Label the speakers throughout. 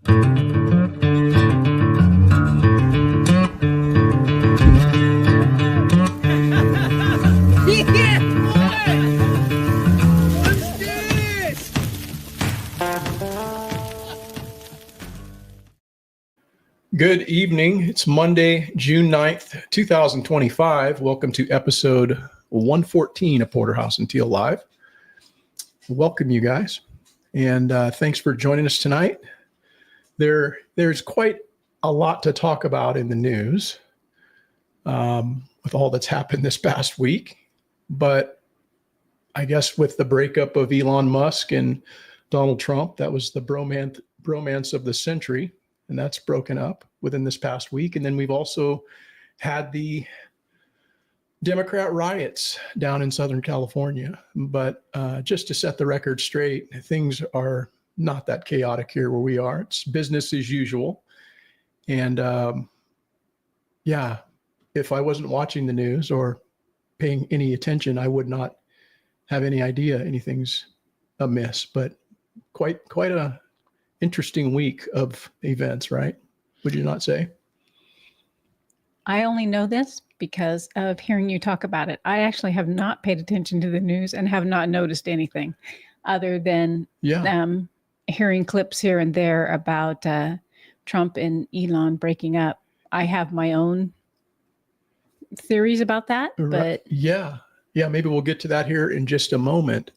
Speaker 1: Good evening. It's Monday, June 9th, 2025. Welcome to episode 114 of Porterhouse and Teal Live. Welcome, you guys. And thanks for joining us tonight. There's quite a lot to talk about in the news with all that's happened this past week. But I guess with the breakup of Elon Musk and Donald Trump, that was the bromance of the century. And that's broken up within this past week. And then we've also had the Democrat riots down in Southern California. But just to set the record straight, things are not that chaotic here where we are. It's business as usual. And if I wasn't watching the news or paying any attention, I would not have any idea anything's amiss. But quite a interesting week of events, right? Would you not say?
Speaker 2: I only know this because of hearing you talk about it. I actually have not paid attention to the news and have not noticed anything other than hearing clips here and there about Trump and Elon breaking up. I have my own theories about that, but
Speaker 1: maybe we'll get to that here in just a moment.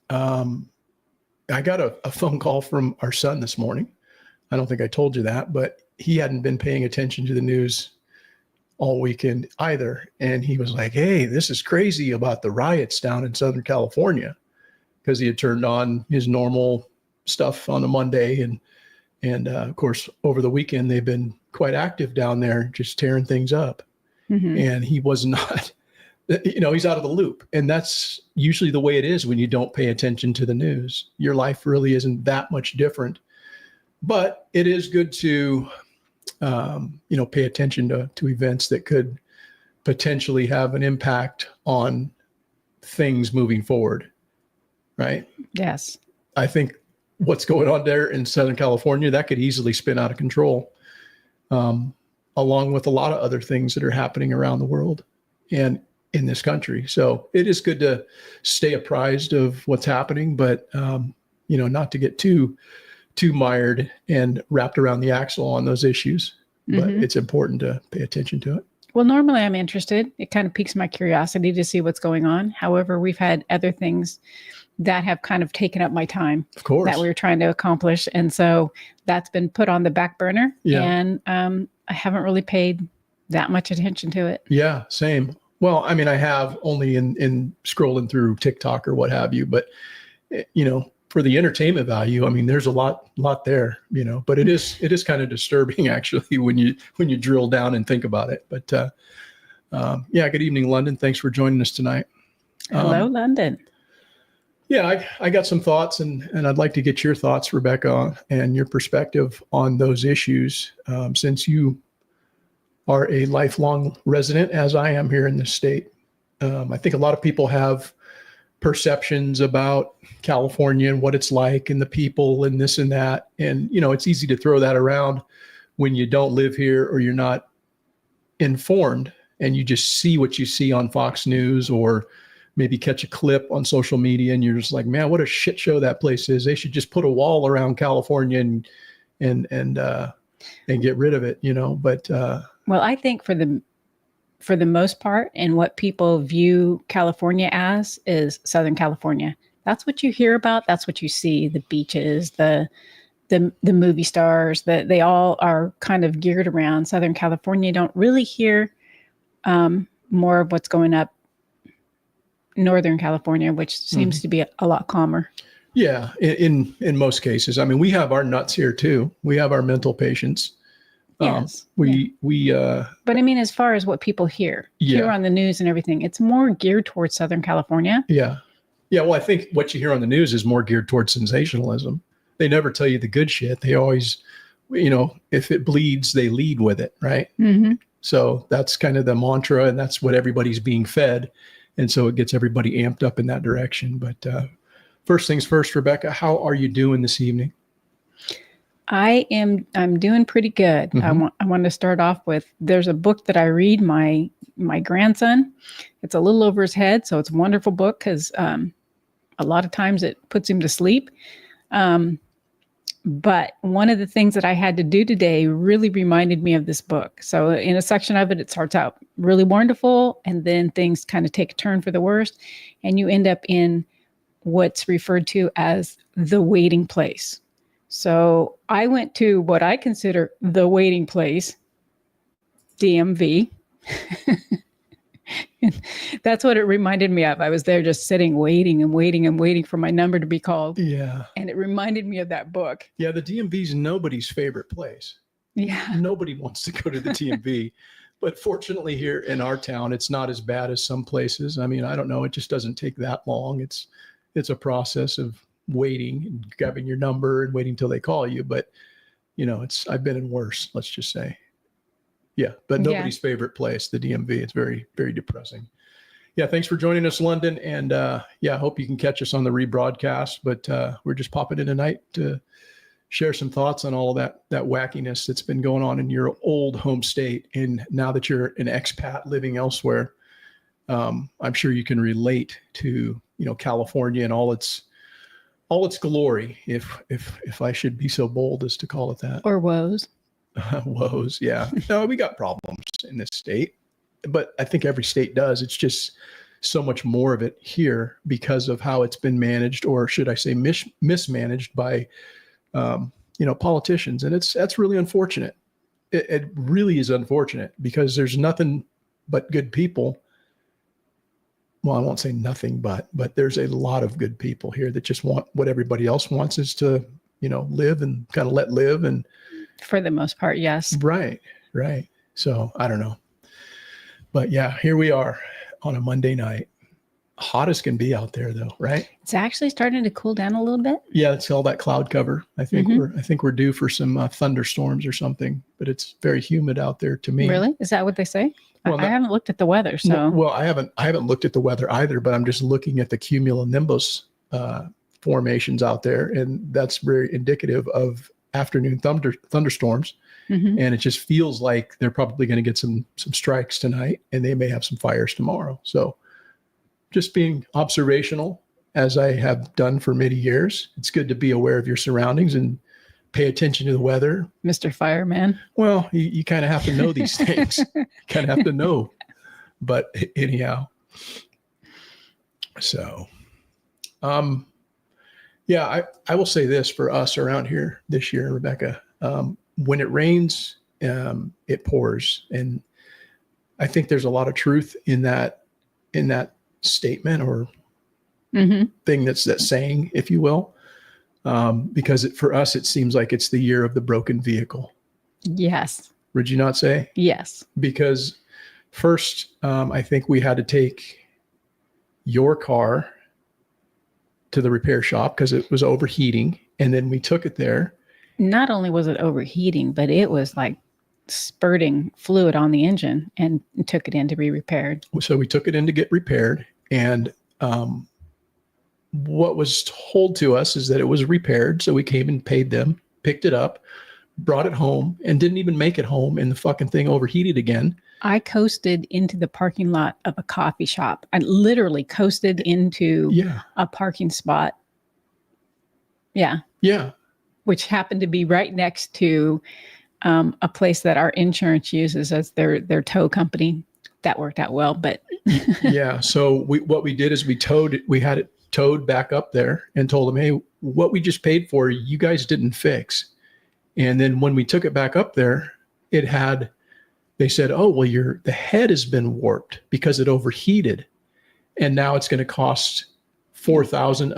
Speaker 1: I got a phone call from our son this morning. I don't think I told you that, but he hadn't been paying attention to the news all weekend either. And he was like, hey, this is crazy about the riots down in Southern California, because he had turned on his normal stuff on a Monday. And of course, over the weekend, they've been quite active down there, just tearing things up. Mm-hmm. And he was not... he's out of the loop. And that's usually the way it is when you don't pay attention to the news. Your life really isn't that much different. But it is good to, pay attention to events that could potentially have an impact on things moving forward. Right?
Speaker 2: Yes.
Speaker 1: I think what's going on there in Southern California, that could easily spin out of control, along with a lot of other things that are happening around the world and in this country. So it is good to stay apprised of what's happening, but, not to get too mired and wrapped around the axle on those issues. But it's important to pay attention to it.
Speaker 2: Well, normally I'm interested. It kind of piques my curiosity to see what's going on. However, we've had other things that have kind of taken up my time,
Speaker 1: of course,
Speaker 2: that we were trying to accomplish. And so that's been put on the back burner. Yeah. And I haven't really paid that much attention to it.
Speaker 1: Yeah, same. Well, I mean, I have only in scrolling through TikTok or what have you, but for the entertainment value, I mean, there's a lot there, but it is kind of disturbing actually when you drill down and think about it. But good evening, London. Thanks for joining us tonight.
Speaker 2: Hello, London.
Speaker 1: Yeah, I got some thoughts and I'd like to get your thoughts, Rebecca, and your perspective on those issues, since you are a lifelong resident, as I am here in this state. I think a lot of people have perceptions about California and what it's like and the people and this and that. And, it's easy to throw that around when you don't live here or you're not informed and you just see what you see on Fox News or maybe catch a clip on social media and you're just like, man, what a shit show that place is. They should just put a wall around California and get rid of it, but,
Speaker 2: well, I think for the most part, and what people view California as is Southern California. That's what you hear about. That's what you see. The beaches, the movie stars, that they all are kind of geared around Southern California. You don't really hear more of what's going up Northern California, which seems to be a lot calmer.
Speaker 1: Yeah, in most cases. I mean, we have our nuts here too. We have our mental patients.
Speaker 2: Yes.
Speaker 1: But
Speaker 2: I mean, as far as what people hear on the news and everything, it's more geared towards Southern California.
Speaker 1: Yeah. Yeah. Well, I think what you hear on the news is more geared towards sensationalism. They never tell you the good shit. They always, if it bleeds, they lead with it. Right. Mm-hmm. So that's kind of the mantra, and that's what everybody's being fed. And so it gets everybody amped up in that direction. But first things first, Rebecca, how are you doing this evening?
Speaker 2: I'm doing pretty good.
Speaker 1: Mhm.
Speaker 2: I want to start off with, there's a book that I read my grandson. It's a little over his head, so it's a wonderful book because a lot of times it puts him to sleep. But one of the things that I had to do today really reminded me of this book. So in a section of it, it starts out really wonderful, and then things kind of take a turn for the worst, and you end up in what's referred to as the waiting place. So I went to what I consider the waiting place, DMV. That's what it reminded me of. I was there just sitting, waiting and waiting and waiting for my number to be called.
Speaker 1: Yeah.
Speaker 2: And it reminded me of that book.
Speaker 1: Yeah. The DMV's nobody's favorite place.
Speaker 2: Yeah.
Speaker 1: Nobody wants to go to the DMV. But fortunately, here in our town, it's not as bad as some places. I mean, I don't know. It just doesn't take that long. It's a process of waiting and grabbing your number and waiting till they call you. But I've been in worse. Let's just say, yeah. But nobody's favorite place, the DMV. It's very, very depressing. Yeah. Thanks for joining us, London. And I hope you can catch us on the rebroadcast. But we're just popping in tonight to share some thoughts on all of that wackiness that's been going on in your old home state. And now that you're an expat living elsewhere, I'm sure you can relate to, California and all its glory, if I should be so bold as to call it that.
Speaker 2: Or woes.
Speaker 1: Woes. Yeah. No, we got problems in this state, but I think every state does. It's just so much more of it here because of how it's been managed, or should I say mismanaged by politicians. And that's really unfortunate. It really is unfortunate because there's nothing but good people. Well, I won't say nothing, but there's a lot of good people here that just want what everybody else wants is to, live and kind of let live. And
Speaker 2: for the most part, yes.
Speaker 1: Right. So I don't know, but yeah, here we are on a Monday night. Hot as can be out there, though, right?
Speaker 2: It's actually starting to cool down a little bit.
Speaker 1: Yeah, it's all that cloud cover. I think we're due for some thunderstorms or something, but it's very humid out there to me.
Speaker 2: Really? Is that what they say? Well, I haven't looked at the weather, so.
Speaker 1: Well, I haven't looked at the weather either, but I'm just looking at the cumulonimbus formations out there, and that's very indicative of afternoon thunderstorms. Mm-hmm. And it just feels like they're probably going to get some strikes tonight, and they may have some fires tomorrow. So just being observational, as I have done for many years. It's good to be aware of your surroundings and pay attention to the weather.
Speaker 2: Mr. Fireman.
Speaker 1: Well, you kind of have to know these things. Kind of have to know. But anyhow. So, I will say this for us around here this year, Rebecca. When it rains, it pours. And I think there's a lot of truth in that statement or thing that's saying, if you will, because for us, it seems like it's the year of the broken vehicle.
Speaker 2: Yes.
Speaker 1: Would you not say?
Speaker 2: Yes.
Speaker 1: Because first, I think we had to take your car to the repair shop because it was overheating. And then we took it there.
Speaker 2: Not only was it overheating, but it was like spurting fluid on the engine and took it in to be repaired.
Speaker 1: So we took it in to get repaired. And what was told to us is that it was repaired. So we came and paid them, picked it up, brought it home, and didn't even make it home. And the fucking thing overheated again.
Speaker 2: I coasted into the parking lot of a coffee shop. I literally coasted into a parking spot. Yeah.
Speaker 1: Yeah.
Speaker 2: Which happened to be right next to a place that our insurance uses as their tow company. That worked out well, but
Speaker 1: yeah. So what we did is we had it towed back up there and told them, hey, what we just paid for, you guys didn't fix. And then when we took it back up there, they said, oh, well, the head has been warped because it overheated. And now it's going to cost $4,000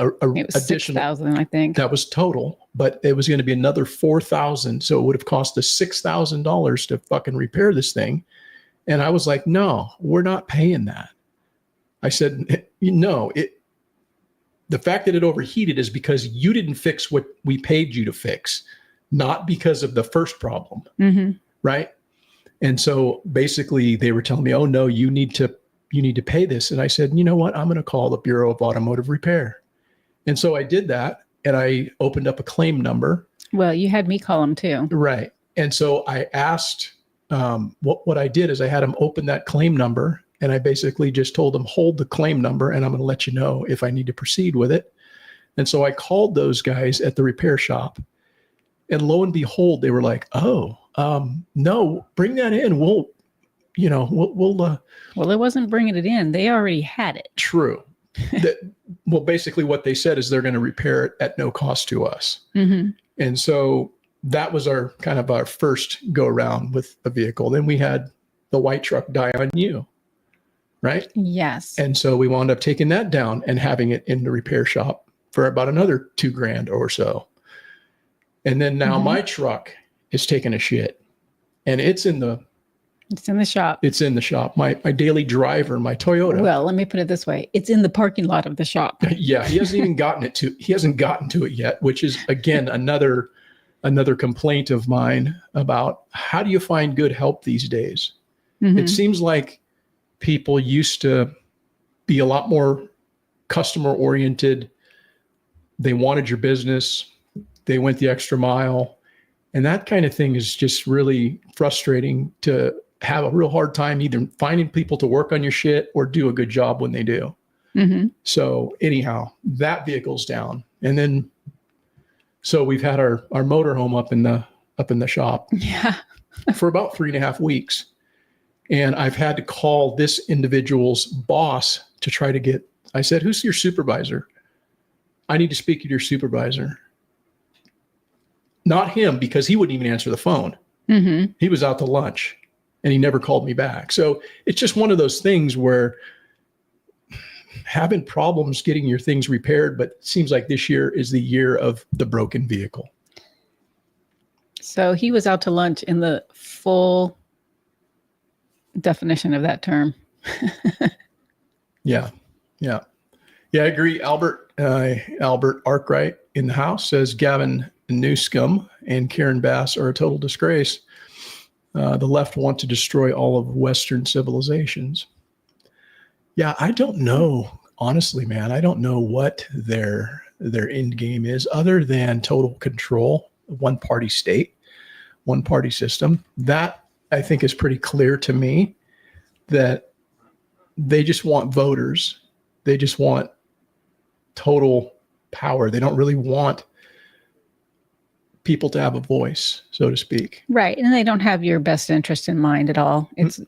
Speaker 1: additional.
Speaker 2: $6,000, I think.
Speaker 1: That was total, but it was going to be another $4,000. So it would have cost us $6,000 to fucking repair this thing. And I was like, no, we're not paying that. I said, no, the fact that it overheated is because you didn't fix what we paid you to fix, not because of the first problem. Mm-hmm. Right. And so basically they were telling me, oh no, you need to pay this. And I said, you know what? I'm going to call the Bureau of Automotive Repair. And so I did that, and I opened up a claim number.
Speaker 2: Well, you had me call them too.
Speaker 1: Right. And so I asked, what I did is I had them open that claim number, and I basically just told them, hold the claim number, and I'm going to let you know if I need to proceed with it. And so I called those guys at the repair shop, and lo and behold, they were like, oh, no, bring that in. We'll
Speaker 2: Well, it wasn't bringing it in. They already had it.
Speaker 1: true. Well, basically what they said is they're going to repair it at no cost to us.
Speaker 2: Mm-hmm.
Speaker 1: And so that was our first go around with a vehicle. Then we had the white truck die on you, right?
Speaker 2: Yes.
Speaker 1: And so we wound up taking that down and having it in the repair shop for about another $2,000 or so. And then now my truck is taking a shit, and it's in the
Speaker 2: shop.
Speaker 1: It's in the shop. My daily driver, my Toyota.
Speaker 2: Well, let me put it this way. It's in the parking lot of the shop.
Speaker 1: Yeah, he hasn't even gotten to it yet, which is again another complaint of mine about how do you find good help these days?
Speaker 2: Mm-hmm.
Speaker 1: It seems like people used to be a lot more customer oriented. They wanted your business. They went the extra mile. And that kind of thing is just really frustrating to have a real hard time either finding people to work on your shit or do a good job when they do.
Speaker 2: Mm-hmm.
Speaker 1: So anyhow, that vehicle's down. And then, so we've had our motorhome up in the shop for about 3.5 weeks. And I've had to call this individual's boss to try to get, I said, who's your supervisor? I need to speak to your supervisor. Not him, because he wouldn't even answer the phone.
Speaker 2: Mm-hmm.
Speaker 1: He was out to lunch and he never called me back. So it's just one of those things where having problems getting your things repaired, but it seems like this year is the year of the broken vehicle.
Speaker 2: So he was out to lunch in the full definition of that term.
Speaker 1: Yeah. I agree. Albert Arkwright in the house says Gavin Newscomb and Karen Bass are a total disgrace. The left want to destroy all of Western civilizations. Yeah, I don't know. Honestly, man, I don't know what their end game is other than total control, one party state, one party system. That I think is pretty clear to me, that they just want voters. They just want total power. They don't really want people to have a voice, so to speak. Right.
Speaker 2: And they don't have your best interest in mind at all. It's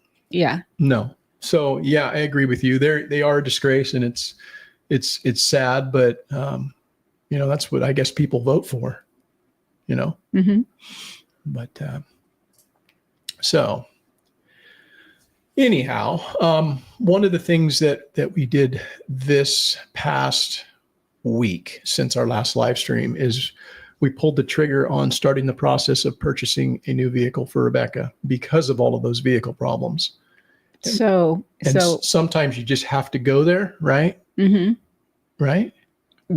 Speaker 1: No. So yeah, I agree with you. They are a disgrace, and it's sad, but that's what I guess people vote for,
Speaker 2: Mm-hmm.
Speaker 1: But so anyhow, one of the things that we did this past week since our last live stream is we pulled the trigger on starting the process of purchasing a new vehicle for Rebecca because of all of those vehicle problems.
Speaker 2: So
Speaker 1: sometimes you just have to go there, right?
Speaker 2: Mm-hmm.
Speaker 1: Right?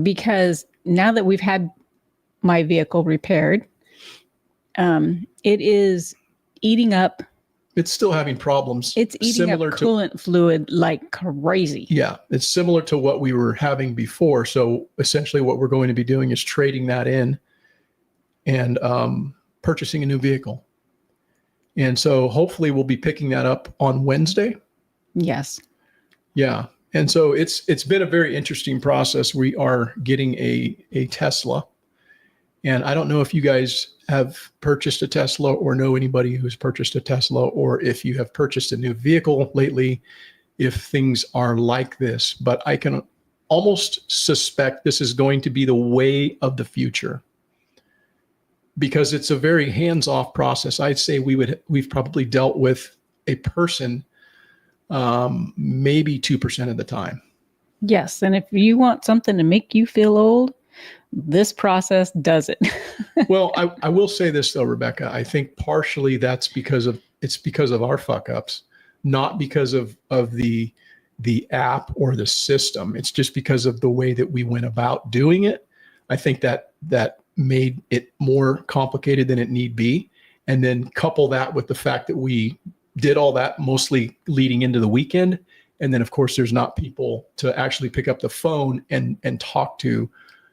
Speaker 2: Because now that we've had my vehicle repaired, it is eating up.
Speaker 1: It's still having problems.
Speaker 2: It's eating up coolant fluid like crazy.
Speaker 1: Yeah, it's similar to what we were having before. So essentially what we're going to be doing is trading that in and purchasing a new vehicle. And so hopefully we'll be picking that up on Wednesday.
Speaker 2: Yes.
Speaker 1: Yeah. And so it's been a very interesting process. We are getting a Tesla. And I don't know if you guys have purchased a Tesla or know anybody who's purchased a Tesla, or if you have purchased a new vehicle lately, if things are like this, but I can almost suspect this is going to be the way of the future, because it's a very hands-off process. I'd say we've probably dealt with a person maybe 2% of the time.
Speaker 2: Yes. And if you want something to make you feel old, this process does it.
Speaker 1: Well, I will say this though, Rebecca, I think partially that's because of our fuck ups, not because of the app or the system. It's just because of the way that we went about doing it. I think that made it more complicated than it need be. And then couple that with the fact that we did all that mostly leading into the weekend. And then of course there's not people to actually pick up the phone and talk to,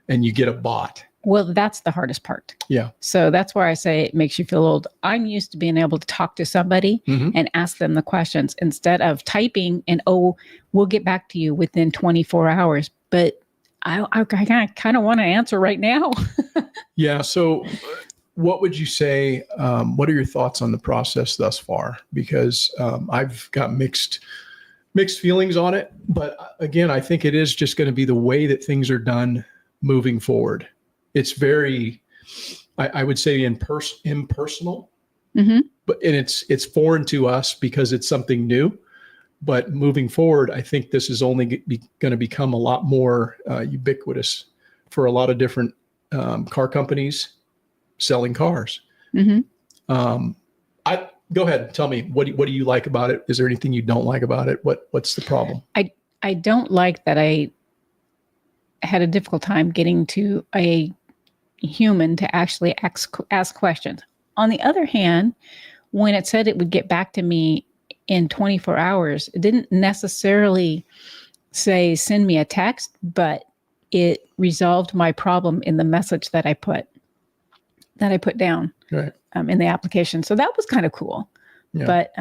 Speaker 1: and you get a bot.
Speaker 2: Well, that's the hardest part.
Speaker 1: Yeah.
Speaker 2: So that's why I say it makes you feel old. I'm used to being able to talk to somebody and ask them the questions instead of typing and, oh, we'll get back to you within 24 hours. But I kind of want to answer right now.
Speaker 1: Yeah. So what would you say, what are your thoughts on the process thus far? Because I've got mixed feelings on it. But again, I think it is just going to be the way that things are done moving forward. It's very, I would say, impersonal, but and it's foreign to us because it's something new. But moving forward, I think this is only going to become a lot more ubiquitous for a lot of different car companies selling cars. Go ahead, tell me what do you like about it? Is there anything you don't like about it? What's the problem?
Speaker 2: I don't like that I had a difficult time getting to a human to actually ask questions. On the other hand, when it said it would get back to me in 24 hours, it didn't necessarily say send me a text, but it resolved my problem in the message that I put down in the application. So that was kind of cool. Yeah. But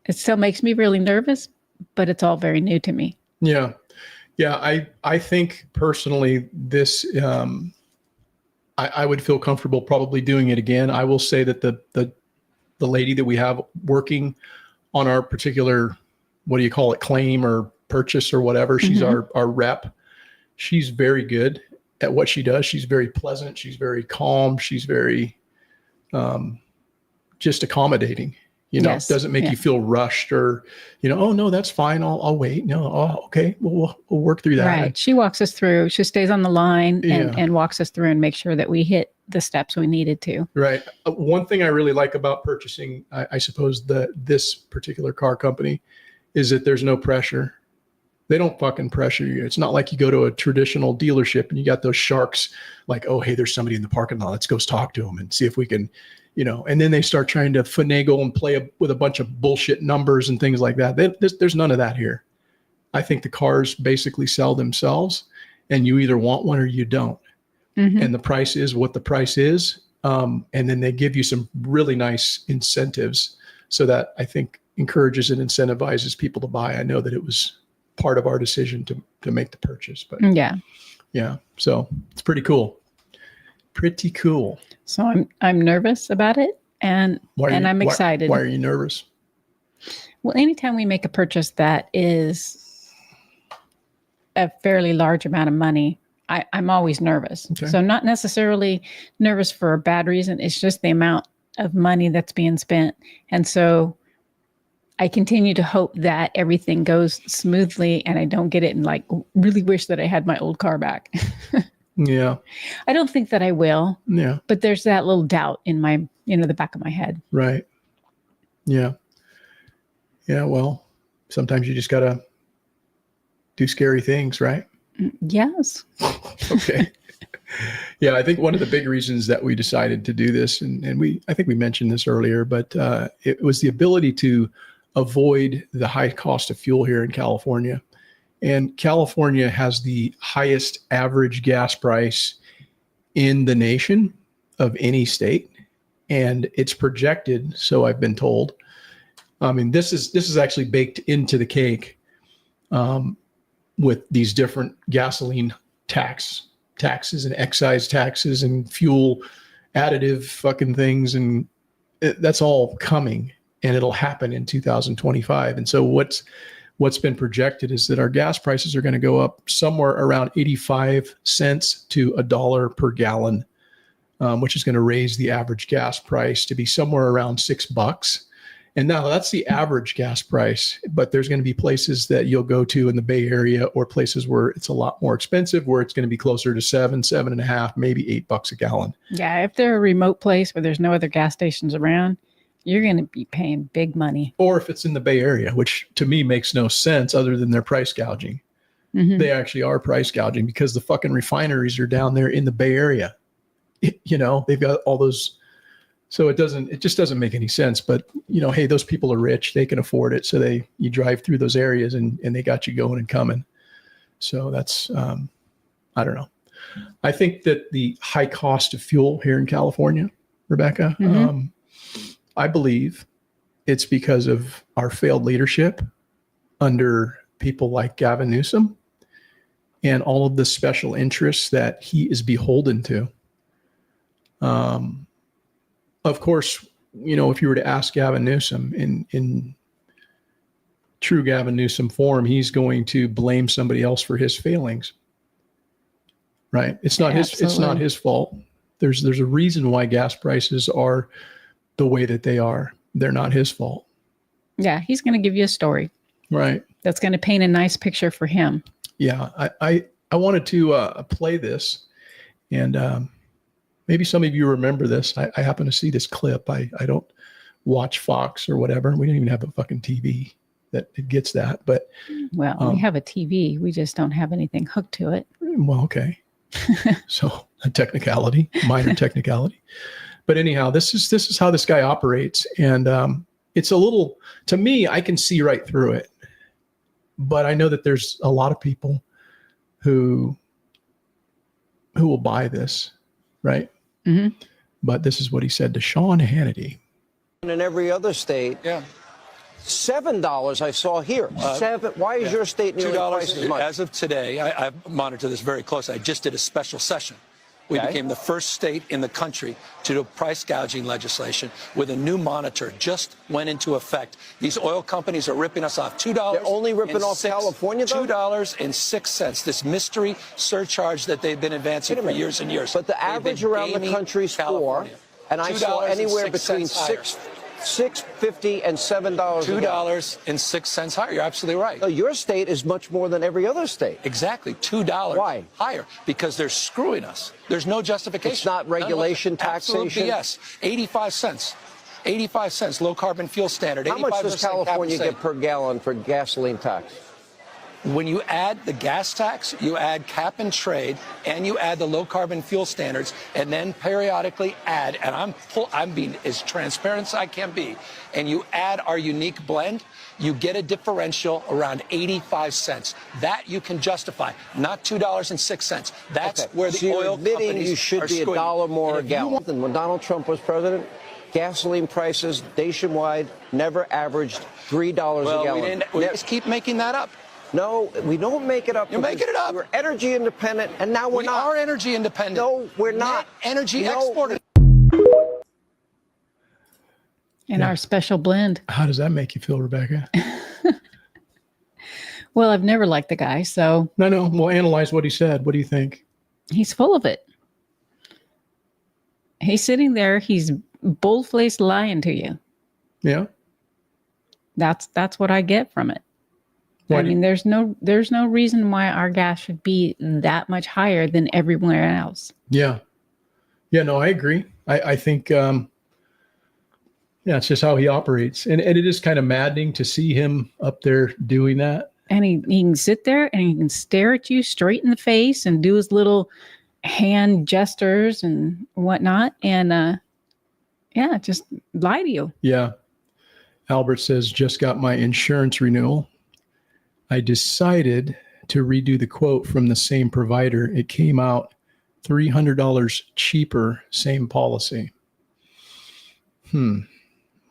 Speaker 2: it still makes me really nervous, but it's all very new to me.
Speaker 1: Yeah. Yeah. I think personally this, I would feel comfortable probably doing it again. I will say that the lady that we have working on our particular, what do you call it, claim or purchase or whatever, she's our rep. She's very good at what she does. She's very pleasant. She's very calm. She's very just accommodating. Yes. Doesn't make you feel rushed or, oh no, that's fine. I'll wait. No, okay. We'll work through that.
Speaker 2: Right. She walks us through. She stays on the line and walks us through and makes sure that we hit the steps we needed to.
Speaker 1: Right. One thing I really like about purchasing, I suppose this particular car company is that there's no pressure. They don't fucking pressure you. It's not like you go to a traditional dealership and you got those sharks like, oh, hey, there's somebody in the parking lot. Let's go talk to them and see if we can, and then they start trying to finagle and play with a bunch of bullshit numbers and things like that. There's none of that here. I think the cars basically sell themselves and you either want one or you don't. And the price is what the price is. And then they give you some really nice incentives. So that I think encourages and incentivizes people to buy. I know that it was part of our decision to make the purchase, but yeah. So it's pretty cool. Pretty cool.
Speaker 2: So I'm nervous about it and I'm excited.
Speaker 1: Why are you nervous?
Speaker 2: Well, anytime we make a purchase that is a fairly large amount of money, I'm always nervous. Okay. So not necessarily nervous for a bad reason. It's just the amount of money that's being spent. And so I continue to hope that everything goes smoothly and I don't get it and really wish that I had my old car back.
Speaker 1: Yeah.
Speaker 2: I don't think that I will.
Speaker 1: Yeah.
Speaker 2: But there's that little doubt in my, the back of my head.
Speaker 1: Right. Yeah. Yeah. Well, sometimes you just got to do scary things, right?
Speaker 2: Yes.
Speaker 1: Okay. Yeah. I think one of the big reasons that we decided to do this, and I think we mentioned this earlier, but it was the ability to avoid the high cost of fuel here in California. And California has the highest average gas price in the nation of any state. And it's projected, so I've been told. I mean, this is actually baked into the cake with these different gasoline taxes and excise taxes and fuel additive fucking things. And that's all coming and it'll happen in 2025. And so what's been projected is that our gas prices are going to go up somewhere around 85 cents to $1 per gallon, which is going to raise the average gas price to be somewhere around $6. And now that's the average gas price, but there's going to be places that you'll go to in the Bay Area or places where it's a lot more expensive, where it's going to be closer to $7.5, maybe $8 a gallon.
Speaker 2: Yeah. If they're a remote place where there's no other gas stations around, you're going to be paying big money.
Speaker 1: Or if it's in the Bay Area, which to me makes no sense other than they're price gouging. They actually are price gouging because the fucking refineries are down there in the Bay Area. They've got all those. So it just doesn't make any sense. But, hey, those people are rich. They can afford it. So you drive through those areas and they got you going and coming. So that's, I don't know. I think that the high cost of fuel here in California, Rebecca, I believe it's because of our failed leadership under people like Gavin Newsom and all of the special interests that he is beholden to. Of course, if you were to ask Gavin Newsom in true Gavin Newsom form, he's going to blame somebody else for his failings. Right? It's not his fault. There's a reason why gas prices are the way that they are. They're not his fault.
Speaker 2: Yeah, he's going to give you a story.
Speaker 1: Right.
Speaker 2: That's going to paint a nice picture for him.
Speaker 1: Yeah, I wanted to play this, and maybe some of you remember this. I happen to see this clip. I don't watch Fox or whatever. We don't even have a fucking TV that it gets that. But
Speaker 2: well, we have a TV. We just don't have anything hooked to it.
Speaker 1: Well, okay. So a technicality, minor technicality. But anyhow, this is how this guy operates, and it's a little, to me, I can see right through it. But I know that there's a lot of people who will buy this, right? Mm-hmm. But this is what he said to Sean Hannity.
Speaker 3: In every other state, $7 I saw here. Why is your state nearly twice as much?
Speaker 4: As of today, I monitor this very closely. I just did a special session. We became the first state in the country to do price gouging legislation with a new monitor. Just went into effect. These oil companies are ripping us off. $2.
Speaker 3: They're only ripping off California, though?
Speaker 4: $2.06. This mystery surcharge that they've been advancing for years and years.
Speaker 3: But the average around the country is $4, and I saw anywhere between $6.50 and $7.
Speaker 4: $2.06 higher. You're absolutely right.
Speaker 3: So your state is much more than every other state.
Speaker 4: Exactly. $2
Speaker 3: Why?
Speaker 4: higher. Because they're screwing us. There's no justification.
Speaker 3: It's not regulation, taxation?
Speaker 4: Yes. 85 cents. 85 cents, low carbon fuel standard.
Speaker 3: How much does California get per gallon for gasoline tax?
Speaker 4: When you add the gas tax, you add cap and trade, and you add the low carbon fuel standards, and then periodically add, and I'm being as transparent as I can be, and you add our unique blend, you get a differential around 85 cents. That you can justify, not $2.06. That's where the oil companies
Speaker 3: you should be $1 more a gallon. Than when Donald Trump was president, gasoline prices nationwide never averaged $3 a gallon.
Speaker 4: We just keep making that up.
Speaker 3: No, we don't make it up.
Speaker 4: You're making it up.
Speaker 3: We're energy independent, and now we're not.
Speaker 4: We are energy independent.
Speaker 3: No, we're not.
Speaker 4: Energy exporter.
Speaker 2: In our special blend.
Speaker 1: How does that make you feel, Rebecca?
Speaker 2: Well, I've never liked the guy, so.
Speaker 1: No. We'll analyze what he said. What do you think?
Speaker 2: He's full of it. He's sitting there. He's bold-faced lying to you.
Speaker 1: Yeah.
Speaker 2: That's what I get from it. I mean, there's no reason why our gas should be that much higher than everywhere else.
Speaker 1: Yeah. No, I agree. I think, it's just how he operates. And it is kind of maddening to see him up there doing that.
Speaker 2: And he can sit there and he can stare at you straight in the face and do his little hand gestures and whatnot. And, just lie to you.
Speaker 1: Yeah. Albert says, just got my insurance renewal. I decided to redo the quote from the same provider. It came out $300 cheaper, same policy. Well,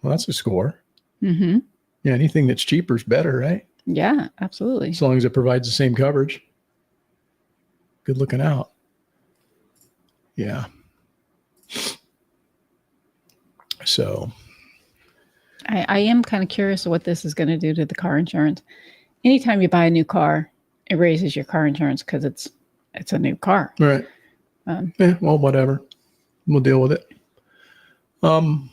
Speaker 1: that's a score. Mm-hmm. Yeah, anything that's cheaper is better, right?
Speaker 2: Yeah, absolutely.
Speaker 1: As long as it provides the same coverage. Good looking out. Yeah. So.
Speaker 2: I am kind of curious what this is going to do to the car insurance. Anytime you buy a new car, it raises your car insurance because it's a new car.
Speaker 1: Right. Well, whatever. We'll deal with it. One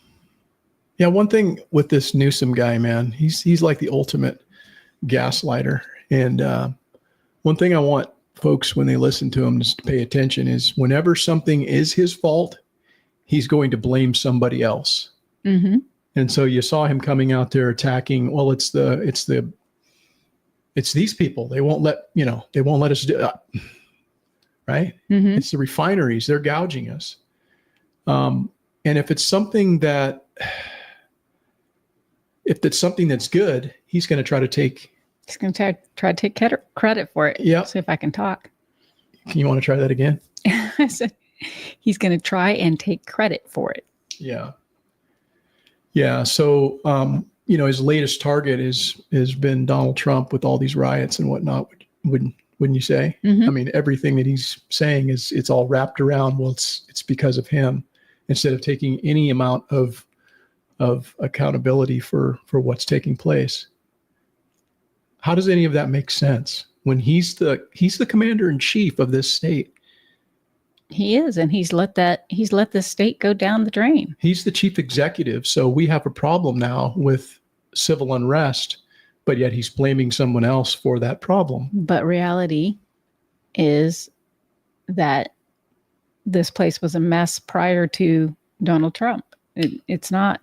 Speaker 1: thing with this Newsom guy, man, he's like the ultimate gaslighter. And one thing I want folks, when they listen to him, just to pay attention is whenever something is his fault, he's going to blame somebody else. Mm-hmm. And so you saw him coming out there attacking. Well, it's these people. They won't let us do it. Right. Mm-hmm. It's the refineries. They're gouging us. And if it's something that's good, he's going to try to take.
Speaker 2: He's going to try to take credit for it.
Speaker 1: Yeah.
Speaker 2: See if I can talk.
Speaker 1: You want to try that again?
Speaker 2: I said he's going to try and take credit for it.
Speaker 1: Yeah. Yeah. So, his latest target has been Donald Trump with all these riots and whatnot. Wouldn't you say?
Speaker 2: Mm-hmm.
Speaker 1: I mean, everything that he's saying it's all wrapped around. Well, it's because of him, instead of taking any amount of accountability for what's taking place. How does any of that make sense when he's the commander in chief of this state?
Speaker 2: He is, and he's let the state go down the drain.
Speaker 1: He's the chief executive, so we have a problem now with civil unrest, but yet he's blaming someone else for that problem.
Speaker 2: But reality is that this place was a mess prior to Donald Trump. It's not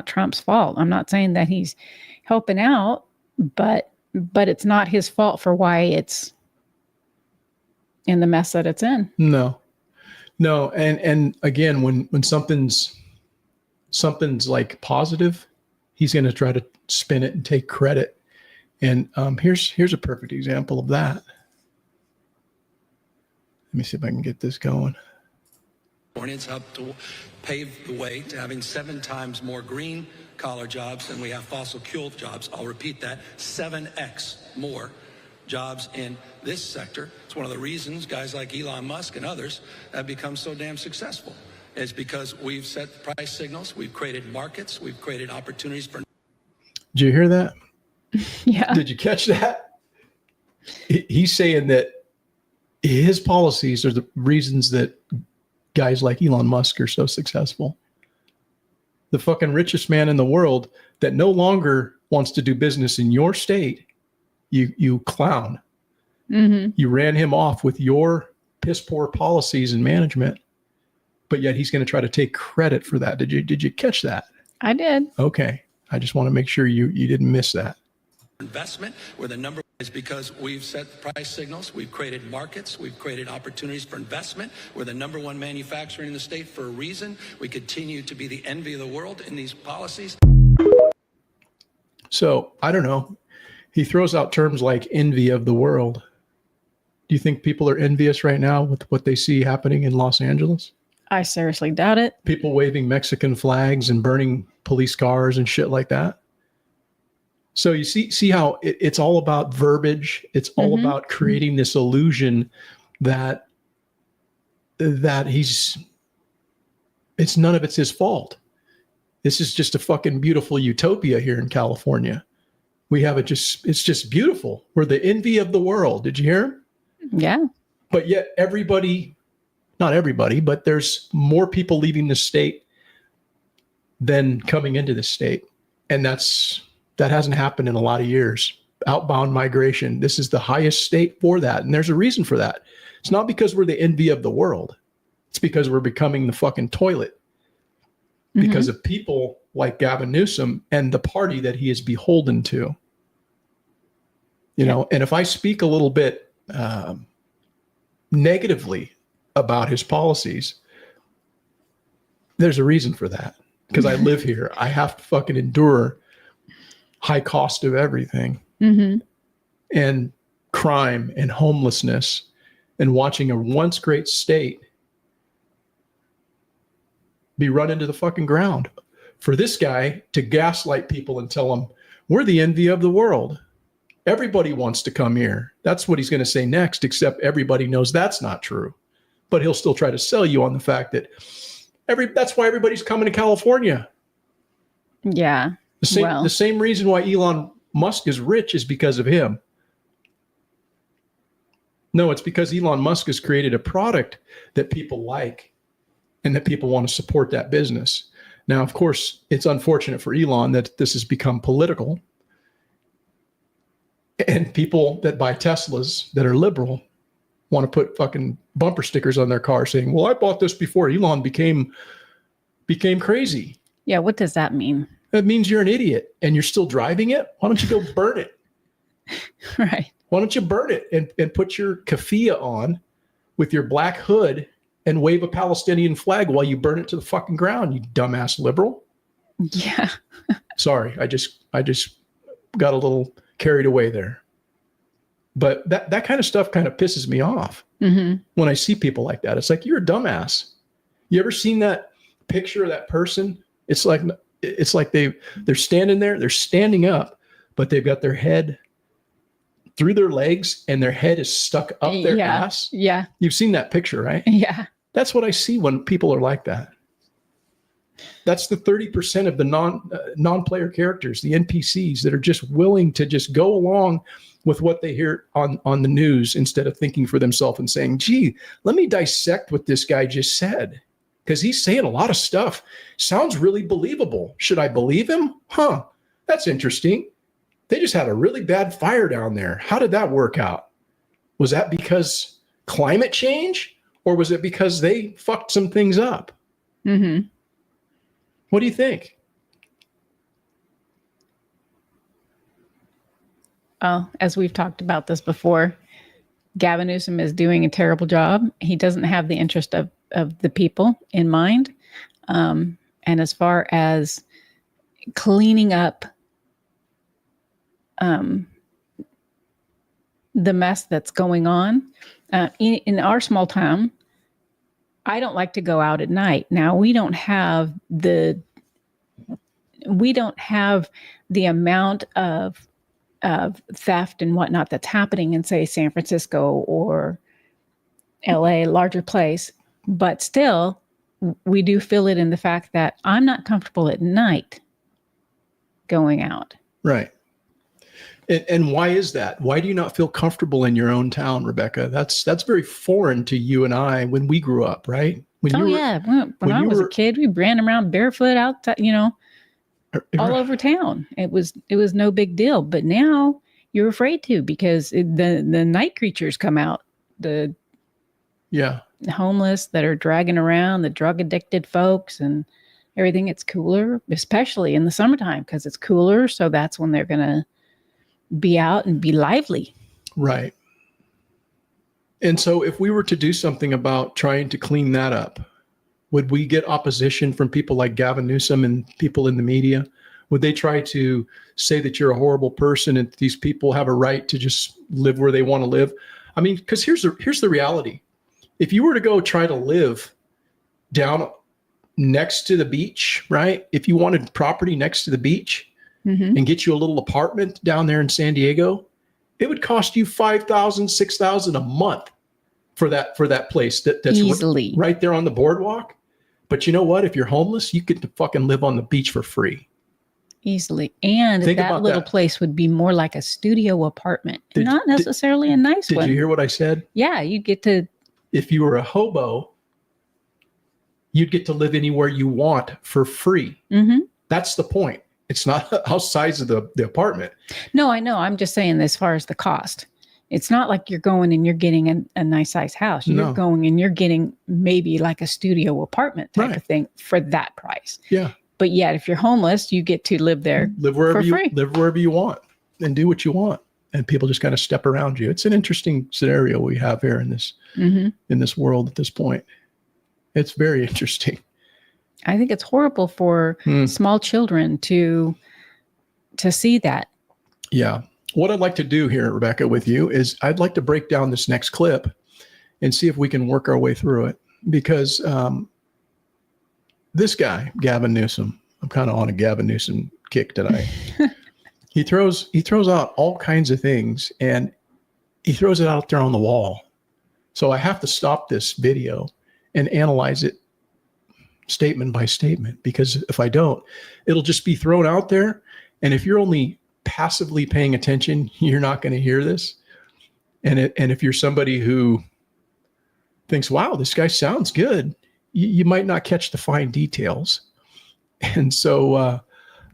Speaker 2: Trump's fault. I'm not saying that he's helping out, but it's not his fault for why it's in the mess that it's in.
Speaker 1: No. And again, when something's like positive, he's going to try to spin it and take credit. And here's a perfect example of that. Let me see if I can get this going.
Speaker 4: Californians helped to pave the way to having 7 times more green collar jobs than we have fossil fuel jobs. I'll repeat that, 7x more jobs in this sector. It's one of the reasons guys like Elon Musk and others have become so damn successful. It's because we've set price signals, we've created markets, we've created opportunities for...
Speaker 1: Did you hear that?
Speaker 2: Yeah.
Speaker 1: Did you catch that? He's saying that his policies are the reasons that guys like Elon Musk are so successful. The fucking richest man in the world that no longer wants to do business in your state, you clown.
Speaker 2: Mm-hmm.
Speaker 1: You ran him off with your piss poor policies and management, but yet he's going to try to take credit for that. Did you catch that?
Speaker 2: I did.
Speaker 1: Okay. I just want to make sure you didn't miss that.
Speaker 4: Investment, where the number is because we've set price signals, we've created markets, we've created opportunities for investment. We're the number 1 manufacturer in the state for a reason. We continue to be the envy of the world in these policies.
Speaker 1: So I don't know. He throws out terms like envy of the world. Do you think people are envious right now with what they see happening in Los Angeles?
Speaker 2: I seriously doubt it.
Speaker 1: People waving Mexican flags and burning police cars and shit like that. So you see how it's all about verbiage. It's all about creating this illusion that it's none of it's his fault. This is just a fucking beautiful utopia here in California. We have it's just beautiful. We're the envy of the world. Did you hear him?
Speaker 2: Yeah.
Speaker 1: But yet not everybody, but there's more people leaving the state than coming into the state. And that hasn't happened in a lot of years. Outbound migration. This is the highest state for that. And there's a reason for that. It's not because we're the envy of the world. It's because we're becoming the fucking toilet because of people like Gavin Newsom and the party that he is beholden to. You know, and if I speak a little bit negatively about his policies, there's a reason for that. Because I live here. I have to fucking endure high cost of everything and crime and homelessness and watching a once great state be run into the fucking ground. For this guy to gaslight people and tell them, we're the envy of the world. Everybody wants to come here. That's what he's going to say next, except everybody knows that's not true. But he'll still try to sell you on the fact that that's why everybody's coming to California.
Speaker 2: Yeah.
Speaker 1: The same reason why Elon Musk is rich is because of him. No, it's because Elon Musk has created a product that people like and that people want to support that business. Now, of course, it's unfortunate for Elon that this has become political. And people that buy Teslas that are liberal want to put fucking bumper stickers on their car saying, well, I bought this before Elon became crazy.
Speaker 2: Yeah, what does that mean?
Speaker 1: That means you're an idiot and you're still driving it. Why don't you go burn it?
Speaker 2: Right.
Speaker 1: Why don't you burn it and put your keffiyeh on with your black hood and wave a Palestinian flag while you burn it to the fucking ground, you dumbass liberal?
Speaker 2: Yeah.
Speaker 1: Sorry, I just got a little carried away there. But that kind of stuff kind of pisses me off. when I see people like that. It's like, you're a dumbass. You ever seen that picture of that person? It's like they're standing there, they're standing up, but they've got their head through their legs and their head is stuck up their ass.
Speaker 2: Yeah.
Speaker 1: You've seen that picture, right?
Speaker 2: Yeah.
Speaker 1: That's what I see when people are like that. That's the 30% of the non-player characters, the NPCs, that are just willing to just go along with what they hear on the news instead of thinking for themselves and saying, gee, let me dissect what this guy just said, because he's saying a lot of stuff. Sounds really believable. Should I believe him? Huh, that's interesting. They just had a really bad fire down there. How did that work out? Was that because climate change, or was it because they fucked some things up?
Speaker 2: Mm-hmm.
Speaker 1: What do you think?
Speaker 2: Well, as we've talked about this before, Gavin Newsom is doing a terrible job. He doesn't have the interest of the people in mind. And as far as cleaning up the mess that's going on in our small town, I don't like to go out at night. Now, we don't have the amount of theft and whatnot that's happening in, say, San Francisco or LA, larger place. But still, we do feel it in the fact that I'm not comfortable at night going out.
Speaker 1: Right. And why is that? Why do you not feel comfortable in your own town, Rebecca? That's very foreign to you and I when we grew up, right? When
Speaker 2: when I was a kid, we ran around barefoot outside, all over town. It was no big deal. But now you're afraid to, because the night creatures come out. The homeless that are dragging around, the drug addicted folks and everything. It's cooler, especially in the summertime, because it's cooler. So that's when they're going to be out and be lively.
Speaker 1: Right. And so if we were to do something about trying to clean that up, would we get opposition from people like Gavin Newsom and people in the media? Would they try to say that you're a horrible person and these people have a right to just live where they want to live? I mean, because here's the reality. If you were to go try to live down next to the beach, right? If you wanted property next to the beach, and get you a little apartment down there in San Diego, it would cost you $5,000, $6,000 a month for that place that's
Speaker 2: easily
Speaker 1: right there on the boardwalk. But you know what? If you're homeless, you get to fucking live on the beach for free.
Speaker 2: Easily. And that little place would be more like a studio apartment, not necessarily a nice one.
Speaker 1: Did you hear what I said?
Speaker 2: Yeah, you'd get to.
Speaker 1: If you were a hobo, you'd get to live anywhere you want for free. That's the point. It's not the size of the apartment.
Speaker 2: No, I know. I'm just saying, as far as the cost, it's not like you're going and you're getting a nice size house. You're going and you're getting maybe like a studio apartment type of thing for that price.
Speaker 1: Yeah.
Speaker 2: But yet, if you're homeless, you get to live there,
Speaker 1: live wherever
Speaker 2: for free.
Speaker 1: Live wherever you want and do what you want. And people just kind of step around you. It's an interesting scenario we have here in this world at this point. It's very interesting.
Speaker 2: I think it's horrible for small children to see that.
Speaker 1: Yeah. What I'd like to do here, Rebecca, with you is I'd like to break down this next clip and see if we can work our way through it. Because this guy, Gavin Newsom, I'm kind of on a Gavin Newsom kick tonight. He throws out all kinds of things, and he throws it out there on the wall. So I have to stop this video and analyze it statement by statement, because if I don't, it'll just be thrown out there. And if you're only passively paying attention, you're not going to hear this. And if you're somebody who thinks, wow, this guy sounds good, you might not catch the fine details. And so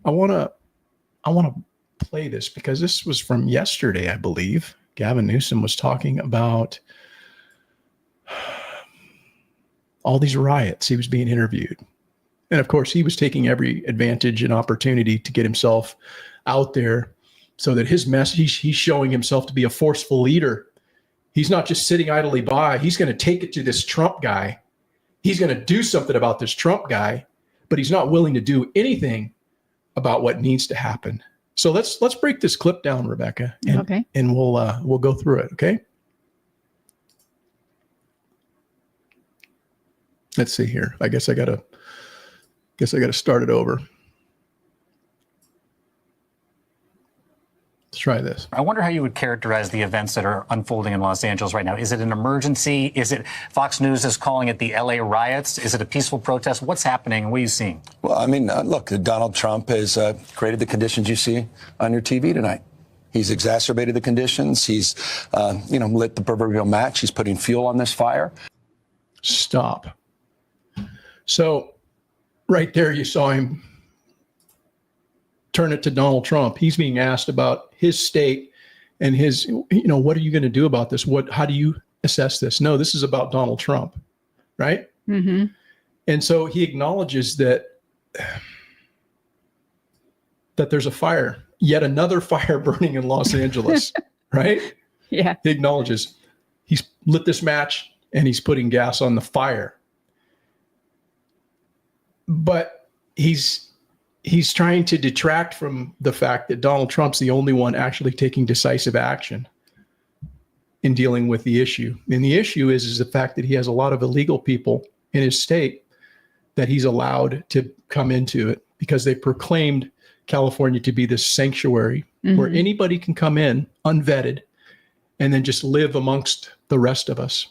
Speaker 1: I want to play this, because this was from yesterday, I believe. Gavin Newsom was talking about all these riots. He was being interviewed. And of course, he was taking every advantage and opportunity to get himself out there so that his message, he's showing himself to be a forceful leader. He's not just sitting idly by. He's going to take it to this Trump guy. He's going to do something about this Trump guy, but he's not willing to do anything about what needs to happen. So let's break this clip down, Rebecca. And,
Speaker 2: okay.
Speaker 1: And we'll go through it. Okay. Let's see here. I guess I gotta start it over. Let's try this.
Speaker 5: I wonder how you would characterize the events that are unfolding in Los Angeles right now. Is it an emergency? Is it Fox News is calling it the LA riots? Is it a peaceful protest? What's happening and what are you seeing?
Speaker 4: Well, I mean, look, Donald Trump has created the conditions you see on your TV tonight. He's exacerbated the conditions. He's, lit the proverbial match. He's putting fuel on this fire.
Speaker 1: Stop. So right there, you saw him turn it to Donald Trump. He's being asked about his state and his, what are you going to do about this? How do you assess this? No, this is about Donald Trump, right?
Speaker 2: Mm-hmm.
Speaker 1: And so he acknowledges that there's a fire, yet another fire burning in Los Angeles, right?
Speaker 2: Yeah.
Speaker 1: He acknowledges he's lit this match and he's putting gas on the fire. But he's trying to detract from the fact that Donald Trump's the only one actually taking decisive action in dealing with the issue. And the issue is the fact that he has a lot of illegal people in his state that he's allowed to come into it because they proclaimed California to be this sanctuary where anybody can come in unvetted and then just live amongst the rest of us.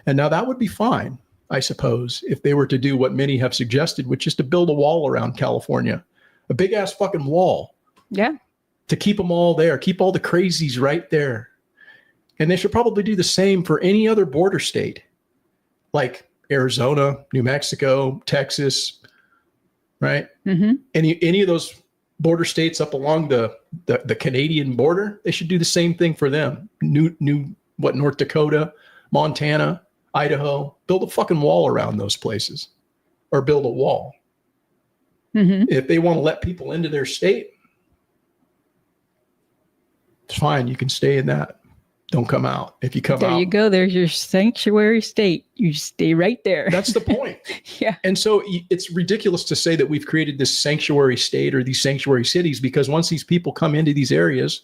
Speaker 1: And now that would be fine, I suppose, if they were to do what many have suggested, which is to build a wall around California, a big ass fucking wall.
Speaker 2: Yeah.
Speaker 1: To keep them all there, keep all the crazies right there. And they should probably do the same for any other border state, like Arizona, New Mexico, Texas, right?
Speaker 2: Mm-hmm.
Speaker 1: Any of those border states up along the Canadian border, they should do the same thing for them. North Dakota, Montana, Idaho, build a fucking wall around those places or build a wall.
Speaker 2: Mm-hmm.
Speaker 1: If they want to let people into their state, it's fine. You can stay in that. Don't come out. If you come out.
Speaker 2: There you go. There's your sanctuary state. You stay right there.
Speaker 1: That's the point.
Speaker 2: Yeah.
Speaker 1: And so it's ridiculous to say that we've created this sanctuary state or these sanctuary cities, because once these people come into these areas,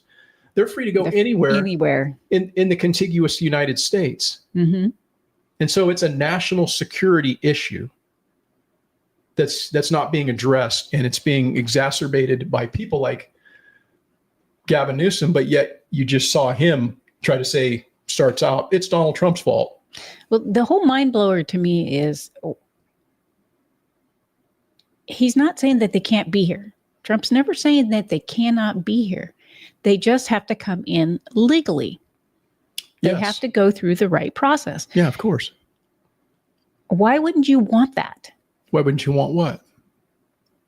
Speaker 1: they're free to go anywhere in the contiguous United States.
Speaker 2: Mm-hmm.
Speaker 1: And so it's a national security issue that's not being addressed, and it's being exacerbated by people like Gavin Newsom, but yet you just saw him try to say, starts out, it's Donald Trump's fault.
Speaker 2: Well, the whole mind blower to me is he's not saying that they can't be here. Trump's never saying that they cannot be here. They just have to come in legally. They have to go through the right process.
Speaker 1: Yeah, of course.
Speaker 2: Why wouldn't you want that?
Speaker 1: Why wouldn't you want what?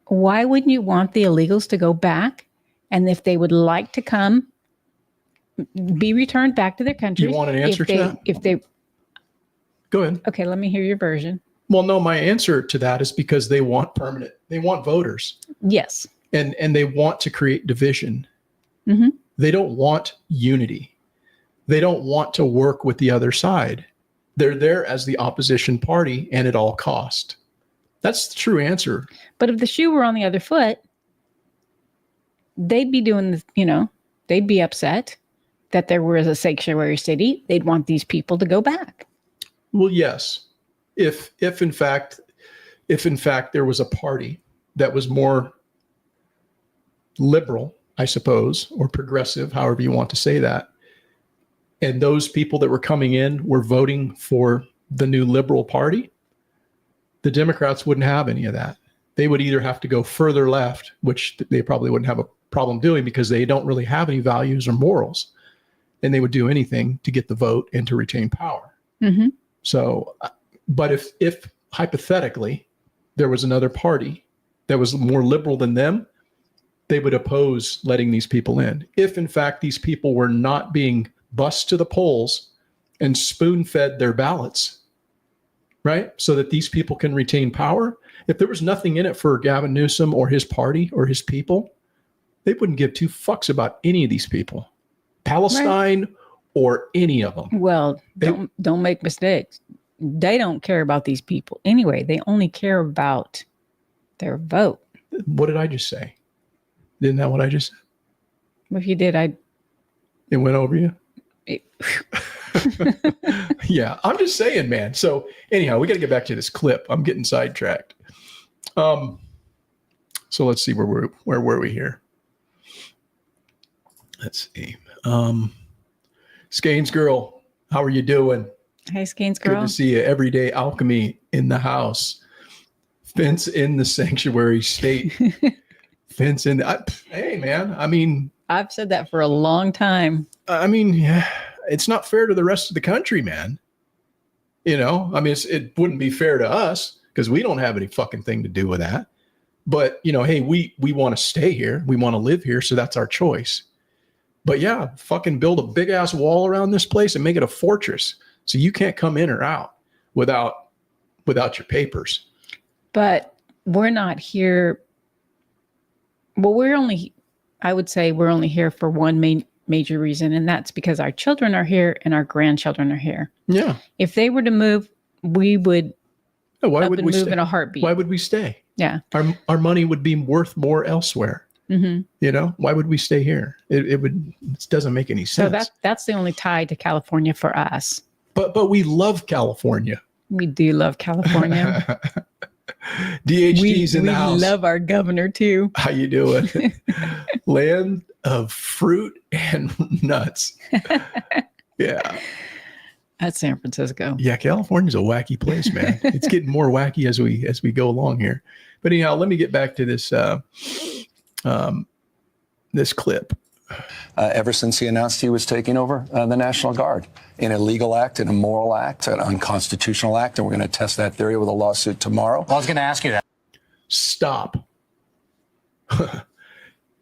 Speaker 2: Why wouldn't you want the illegals to go back? And if they would like to come, be returned back to their country.
Speaker 1: You want an answer to that?
Speaker 2: If they
Speaker 1: go ahead.
Speaker 2: Okay, let me hear your version.
Speaker 1: Well, no, my answer to that is because they want they want voters.
Speaker 2: Yes.
Speaker 1: And they want to create division.
Speaker 2: Mm-hmm.
Speaker 1: They don't want unity. They don't want to work with the other side. They're there as the opposition party and at all cost. That's the true answer.
Speaker 2: But if the shoe were on the other foot, they'd be doing, they'd be upset that there was a sanctuary city. They'd want these people to go back.
Speaker 1: Well, yes. If in fact there was a party that was more liberal, I suppose, or progressive, however you want to say that, and those people that were coming in were voting for the new liberal party, the Democrats wouldn't have any of that. They would either have to go further left, which they probably wouldn't have a problem doing because they don't really have any values or morals, and they would do anything to get the vote and to retain power.
Speaker 2: Mm-hmm.
Speaker 1: So, but if hypothetically there was another party that was more liberal than them, they would oppose letting these people in. If in fact these people were not being bussed to the polls and spoon-fed their ballots, right? So that these people can retain power. If there was nothing in it for Gavin Newsom or his party or his people, they wouldn't give two fucks about any of these people, Palestine or any of them.
Speaker 2: Well, don't make mistakes. They don't care about these people anyway. They only care about their vote.
Speaker 1: What did I just say? Isn't that what I just said?
Speaker 2: If you did,
Speaker 1: It went over you? Yeah, I'm just saying, man. So anyhow, we got to get back to this clip. I'm getting sidetracked. So let's see where were we here? Let's see. Skanes girl, how are you doing?
Speaker 2: Hey, Skanes girl.
Speaker 1: Good to see you. Everyday alchemy in the house. Fence in the sanctuary state. Fence in. Hey, man. I mean,
Speaker 2: I've said that for a long time.
Speaker 1: I mean, yeah, it's not fair to the rest of the country, man. You know, I mean, it wouldn't be fair to us because we don't have any fucking thing to do with that. But, you know, hey, we want to stay here. We want to live here. So that's our choice. But yeah, fucking build a big ass wall around this place and make it a fortress. So you can't come in or out without your papers.
Speaker 2: But we're not here. Well, I would say we're only here for one major reason, and that's because our children are here and our grandchildren are here.
Speaker 1: Yeah.
Speaker 2: If they were to move, we would
Speaker 1: why would we
Speaker 2: move
Speaker 1: stay?
Speaker 2: in a heartbeat.
Speaker 1: Why would we stay?
Speaker 2: Yeah.
Speaker 1: Our money would be worth more elsewhere.
Speaker 2: Mm-hmm.
Speaker 1: You know, why would we stay here? It doesn't make any sense.
Speaker 2: So that's the only tie to California for us.
Speaker 1: But we love California.
Speaker 2: We do love California.
Speaker 1: DHD's in the house.
Speaker 2: We love our governor too.
Speaker 1: How you doing? Land of fruit and nuts. Yeah.
Speaker 2: That's San Francisco.
Speaker 1: Yeah, California's a wacky place, man. It's getting more wacky as we go along here. But anyhow, let me get back to this this clip.
Speaker 4: Ever since he announced he was taking over the National Guard, an illegal act, an immoral act, an unconstitutional act, and we're going to test that theory with a lawsuit tomorrow.
Speaker 5: Well, I was going to ask you that.
Speaker 1: Stop.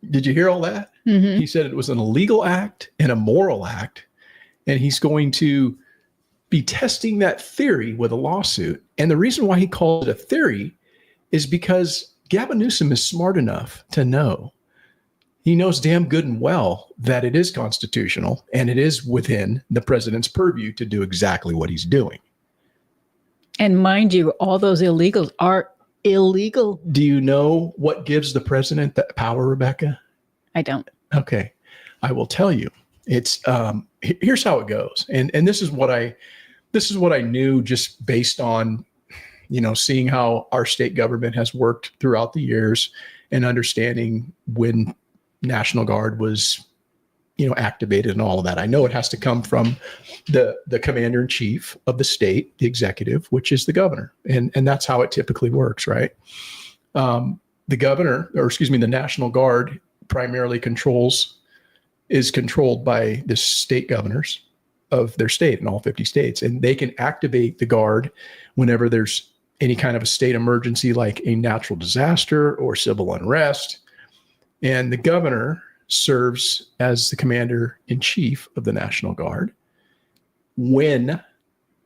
Speaker 1: Did you hear all that?
Speaker 2: Mm-hmm.
Speaker 1: He said it was an illegal act, an immoral act, and he's going to be testing that theory with a lawsuit. And the reason why he called it a theory is because Gavin Newsom is smart enough to know. He knows damn good and well that it is constitutional and it is within the president's purview to do exactly what he's doing.
Speaker 2: And mind you, all those illegals are illegal.
Speaker 1: Do you know what gives the president that power, Rebecca?
Speaker 2: I don't.
Speaker 1: Okay. I will tell you. It's here's how it goes. And this is what I knew just based on, you know, seeing how our state government has worked throughout the years and understanding when National Guard was, you know, activated and all of that. I know it has to come from the commander in chief of the state, the executive, which is the governor. And that's how it typically works, right? The governor, or excuse me, the National Guard primarily is controlled by the state governors of their state in all 50 states. And they can activate the Guard whenever there's any kind of a state emergency, like a natural disaster or civil unrest. And the governor serves as the commander in chief of the National Guard when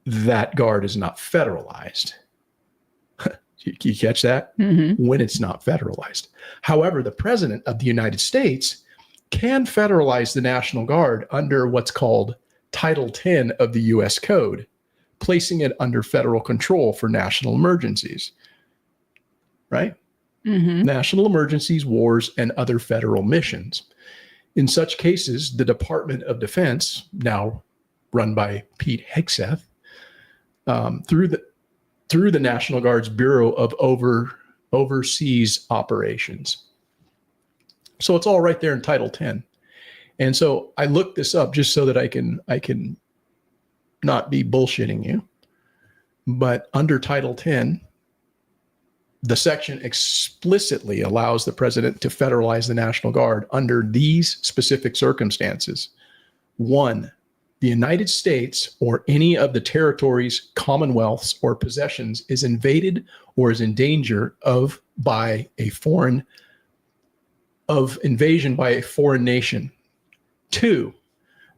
Speaker 1: that guard is not federalized. You catch that?
Speaker 2: Mm-hmm.
Speaker 1: When it's not federalized. However, the president of the United States can federalize the National Guard under what's called Title 10 of the U.S. Code, placing it under federal control for national emergencies. Right?
Speaker 2: Mm-hmm.
Speaker 1: National emergencies, wars, and other federal missions. In such cases, the Department of Defense, now run by Pete Hegseth, through the National Guard's Bureau of Overseas Operations. So it's all right there in Title 10. And so I looked this up just so that I can not be bullshitting you. But under Title 10, the section explicitly allows the president to federalize the National Guard under these specific circumstances. 1, the United States or any of the territories, commonwealths, or possessions is invaded or is in danger of invasion by a foreign nation. 2,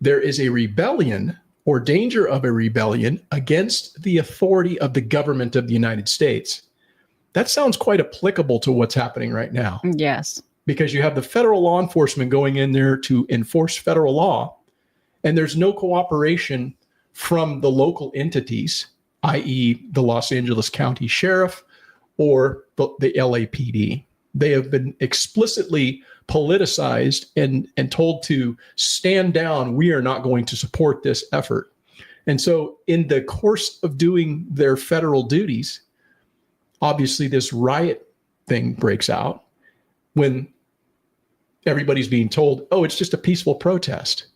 Speaker 1: there is a rebellion or danger of a rebellion against the authority of the government of the United States. That sounds quite applicable to what's happening right now.
Speaker 2: Yes.
Speaker 1: Because you have the federal law enforcement going in there to enforce federal law, and there's no cooperation from the local entities, i.e. the Los Angeles County Sheriff or the LAPD. They have been explicitly politicized and told to stand down. We are not going to support this effort. And so in the course of doing their federal duties, obviously this riot thing breaks out when everybody's being told, oh, it's just a peaceful protest.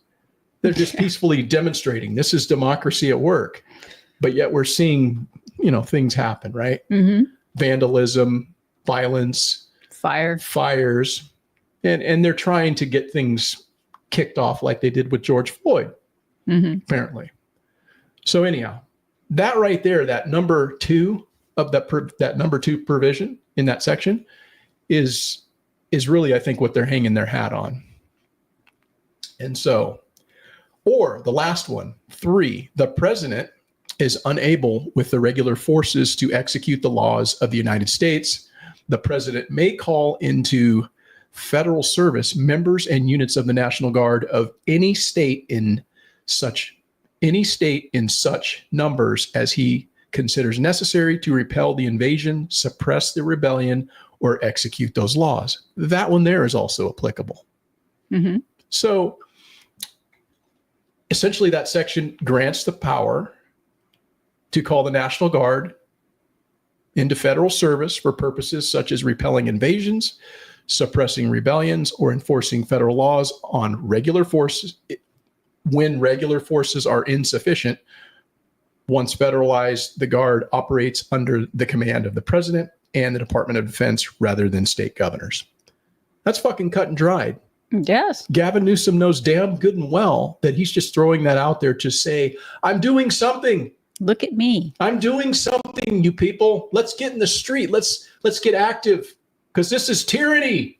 Speaker 1: They're just peacefully demonstrating. This is democracy at work. But yet we're seeing, things happen, right? Vandalism, violence, fires, and they're trying to get things kicked off like they did with George Floyd, apparently. So anyhow, that right there, that number 2 of that number 2 provision in that section is really, I think, what they're hanging their hat on. And so, or the last one, 3, the president is unable with the regular forces to execute the laws of the United States. The president may call into federal service members and units of the National Guard of any state in such numbers as he considers necessary to repel the invasion, suppress the rebellion, or execute those laws. That one there is also applicable. So essentially that section grants the power to call the National Guard into federal service for purposes such as repelling invasions, suppressing rebellions, or enforcing federal laws on regular forces when regular forces are insufficient. Once federalized, the Guard operates under the command of the president and the Department of Defense rather than state governors. That's fucking cut and dried.
Speaker 2: Yes.
Speaker 1: Gavin Newsom knows damn good and well that he's just throwing that out there to say, I'm doing something.
Speaker 2: Look at me.
Speaker 1: I'm doing something, you people. Let's get in the street. Let's get active because this is tyranny.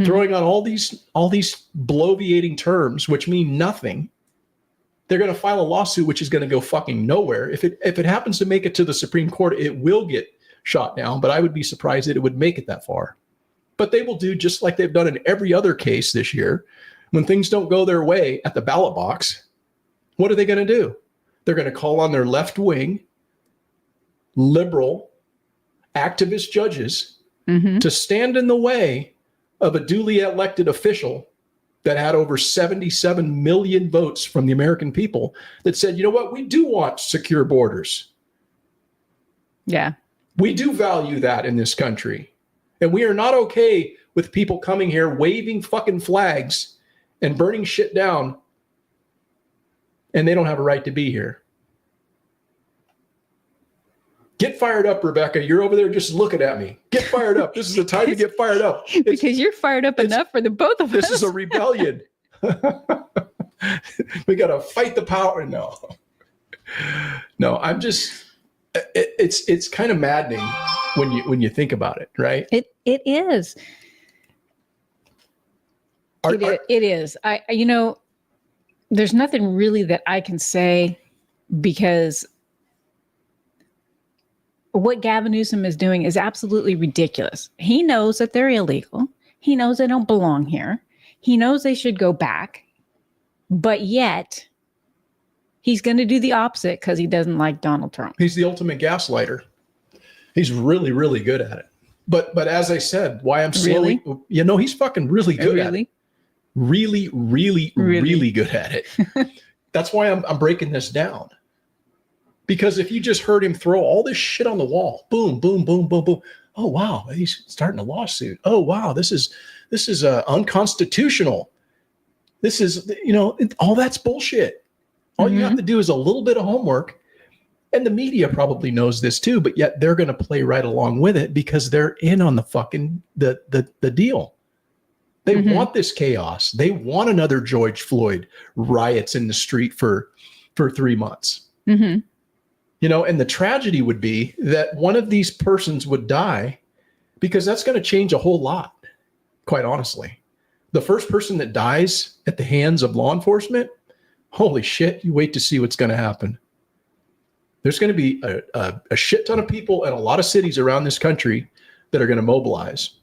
Speaker 1: Throwing out all these bloviating terms, which mean nothing. They're going to file a lawsuit, which is going to go fucking nowhere. If it happens to make it to the Supreme Court, it will get shot down, but I would be surprised that it would make it that far. But they will do just like they've done in every other case this year. When things don't go their way at the ballot box, what are they going to do? They're going to call on their left-wing, liberal, activist judges to stand in the way of a duly elected official that had over 77 million votes from the American people that said, you know what, we do want secure borders.
Speaker 2: Yeah.
Speaker 1: We do value that in this country. And we are not okay with people coming here waving fucking flags and burning shit down. And they don't have a right to be here. Get fired up, Rebecca. You're over there just looking at me. Get fired up. This is the time to get fired up.
Speaker 2: Because you're fired up enough for the both of us.
Speaker 1: This is a rebellion. We got to fight the power. No, I'm just, it's kind of maddening when you think about it, right?
Speaker 2: It is. It is. There's nothing really that I can say because what Gavin Newsom is doing is absolutely ridiculous. He knows that they're illegal. He knows they don't belong here. He knows they should go back. But yet, he's going to do the opposite because he doesn't like Donald Trump.
Speaker 1: He's the ultimate gaslighter. He's really, really good at it. But as I said, why I'm slowly, he's fucking really good at it. Really good at it. That's why I'm breaking this down. Because if you just heard him throw all this shit on the wall, boom, boom, boom, boom, boom. Oh, wow, he's starting a lawsuit. Oh, wow, this is unconstitutional. This is, all that's bullshit. All you have to do is a little bit of homework. And the media probably knows this too, but yet they're going to play right along with it because they're in on the fucking the deal. They want this chaos. They want another George Floyd riots in the street for 3 months. And the tragedy would be that one of these persons would die because that's going to change a whole lot, quite honestly. The first person that dies at the hands of law enforcement, holy shit, you wait to see what's going to happen. There's going to be a shit ton of people in a lot of cities around this country that are going to mobilize.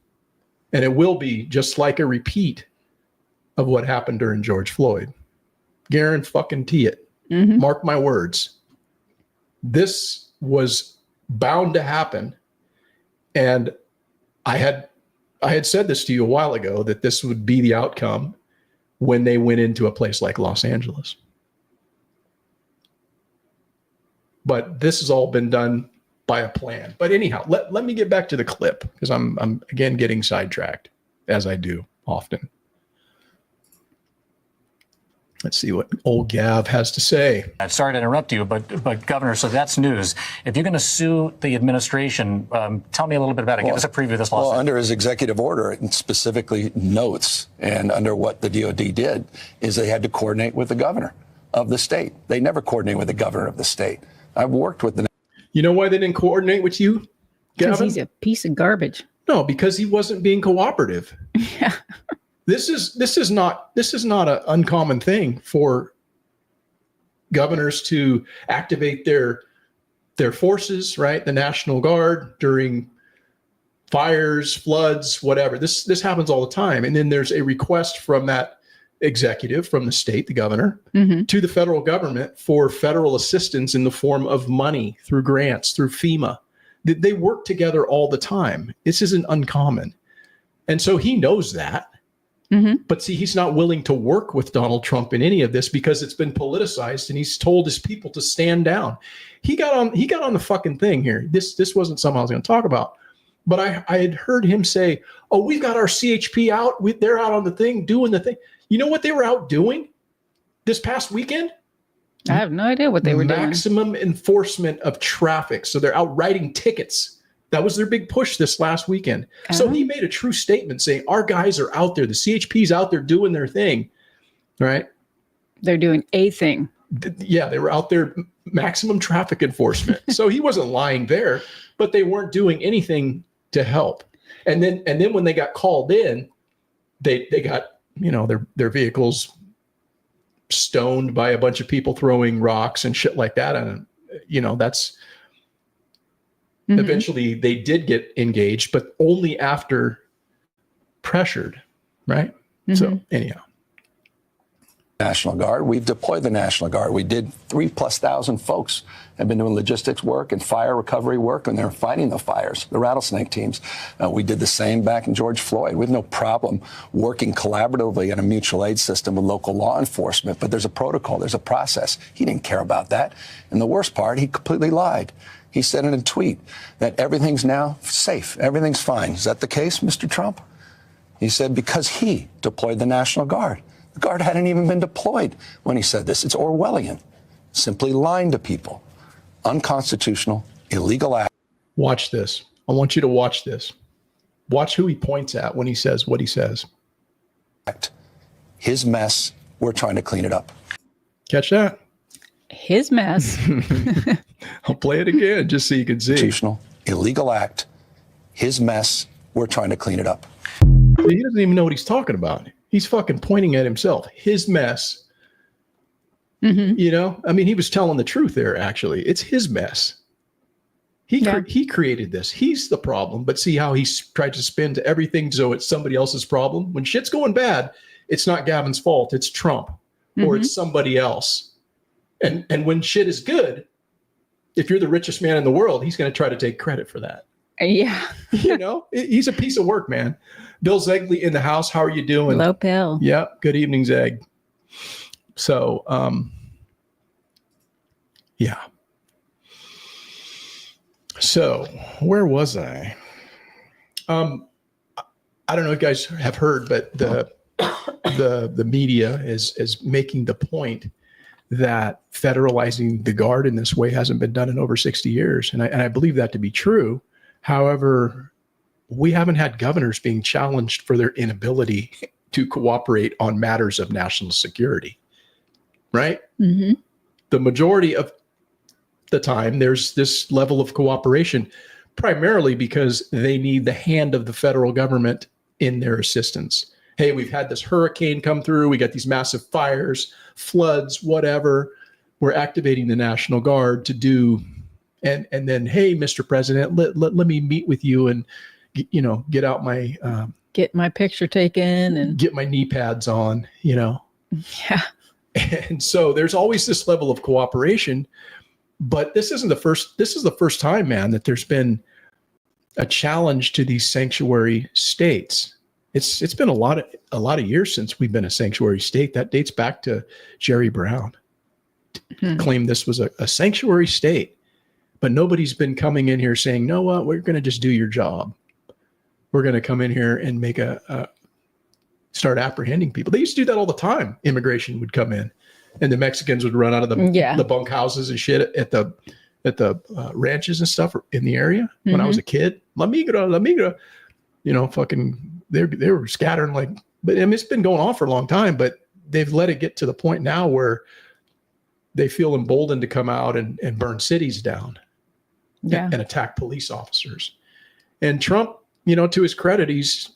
Speaker 1: And it will be just like a repeat of what happened during George Floyd. Guarantee it. Mark my words. This was bound to happen. And I had said this to you a while ago, that this would be the outcome when they went into a place like Los Angeles. But this has all been done by a plan. But anyhow, let me get back to the clip, because I'm again getting sidetracked, as I do often. Let's see what old Gav has to say.
Speaker 5: I'm sorry to interrupt you, but Governor, so that's news. If you're going to sue the administration, tell me a little bit about it. Give us a preview of this lawsuit.
Speaker 4: Well, under his executive order, it specifically notes, and under what the DOD did, is they had to coordinate with the governor of the state. They never coordinate with the governor of the state. I've worked with the...
Speaker 1: You know why they didn't coordinate with you, Gavin?
Speaker 2: Because he's a piece of garbage.
Speaker 1: No, because he wasn't being cooperative.
Speaker 2: Yeah.
Speaker 1: This is not an uncommon thing for governors to activate their forces, right? The National Guard during fires, floods, whatever. This happens all the time. And then there's a request from that executive, from the state, the governor, to the federal government for federal assistance in the form of money through grants, through FEMA. They work together all the time. This isn't uncommon. And so he knows that. But see, he's not willing to work with Donald Trump in any of this because it's been politicized, and he's told his people to stand down. He got on the fucking thing here. This wasn't something I was going to talk about, but I had heard him say, "Oh, we've got our CHP out. They're out on the thing, doing the thing." You know what they were out doing this past weekend?
Speaker 2: I have no idea what they were doing.
Speaker 1: Maximum enforcement of traffic. So they're out writing tickets. That was their big push this last weekend. So he made a true statement saying, our guys are out there. The CHP's out there doing their thing, right?
Speaker 2: They're doing a thing.
Speaker 1: Yeah, they were out there, maximum traffic enforcement. So he wasn't lying there, but they weren't doing anything to help. And then when they got called in, they got, their vehicles stoned by a bunch of people throwing rocks and shit like that. And, that's... Eventually, they did get engaged, but only after pressured, right? So anyhow.
Speaker 4: National Guard. We've deployed the National Guard. We did 3,000+ folks have been doing logistics work and fire recovery work, and they're fighting the fires, the rattlesnake teams. We did the same back in George Floyd. We have no problem working collaboratively in a mutual aid system with local law enforcement, but there's a protocol, there's a process. He didn't care about that. And the worst part, he completely lied. He said in a tweet that everything's now safe, everything's fine. Is that the case, Mr. Trump? He said because he deployed the National Guard. The Guard hadn't even been deployed when he said this. It's Orwellian, simply lying to people. Unconstitutional, illegal act.
Speaker 1: Watch this. I want you to watch this. Watch who he points at when he says what he says.
Speaker 4: His mess, we're trying to clean it up.
Speaker 1: Catch that?
Speaker 2: His mess.
Speaker 1: I'll play it again just so you can see.
Speaker 4: Constitutional, illegal act. His mess, we're trying to clean it up.
Speaker 1: He doesn't even know what he's talking about. He's fucking pointing at himself. His mess. He was telling the truth there, actually. It's his mess. He created this. He's the problem. But see how he's tried to spin to everything so it's somebody else's problem? When shit's going bad, it's not Gavin's fault. It's Trump or it's somebody else. And when shit is good, if you're the richest man in the world, he's going to try to take credit for that.
Speaker 2: Yeah.
Speaker 1: He's a piece of work, man. Bill Zegley in the house. How are you doing?
Speaker 2: Hello, Bill.
Speaker 1: Yeah. Good evening, Zeg. So, yeah. So where was I? I don't know if you guys have heard, but the media is making the point that federalizing the Guard in this way hasn't been done in over 60 years. And I believe that to be true. However, we haven't had governors being challenged for their inability to cooperate on matters of national security, right? The majority of the time, there's this level of cooperation, primarily because they need the hand of the federal government in their assistance. Hey, we've had this hurricane come through. We got these massive fires, floods, whatever. We're activating the National Guard to do, and then, hey, Mr. President, let me meet with you and, get out my,
Speaker 2: get my picture taken and
Speaker 1: get my knee pads on,
Speaker 2: Yeah.
Speaker 1: And so there's always this level of cooperation, but this is the first time, man, that there's been a challenge to these sanctuary states. It's been a lot of years since we've been a sanctuary state. That dates back to Jerry Brown. Claimed this was a sanctuary state. But nobody's been coming in here saying, no, what, we're going to just do your job. We're going to come in here and make start apprehending people. They used to do that all the time. Immigration would come in and the Mexicans would run out of the bunk houses and shit at the ranches and stuff in the area. When I was a kid, la migra, fucking, they were scattering like, but I mean, it's been going on for a long time, but they've let it get to the point now where they feel emboldened to come out and burn cities down and attack police officers. And Trump, to his credit, he's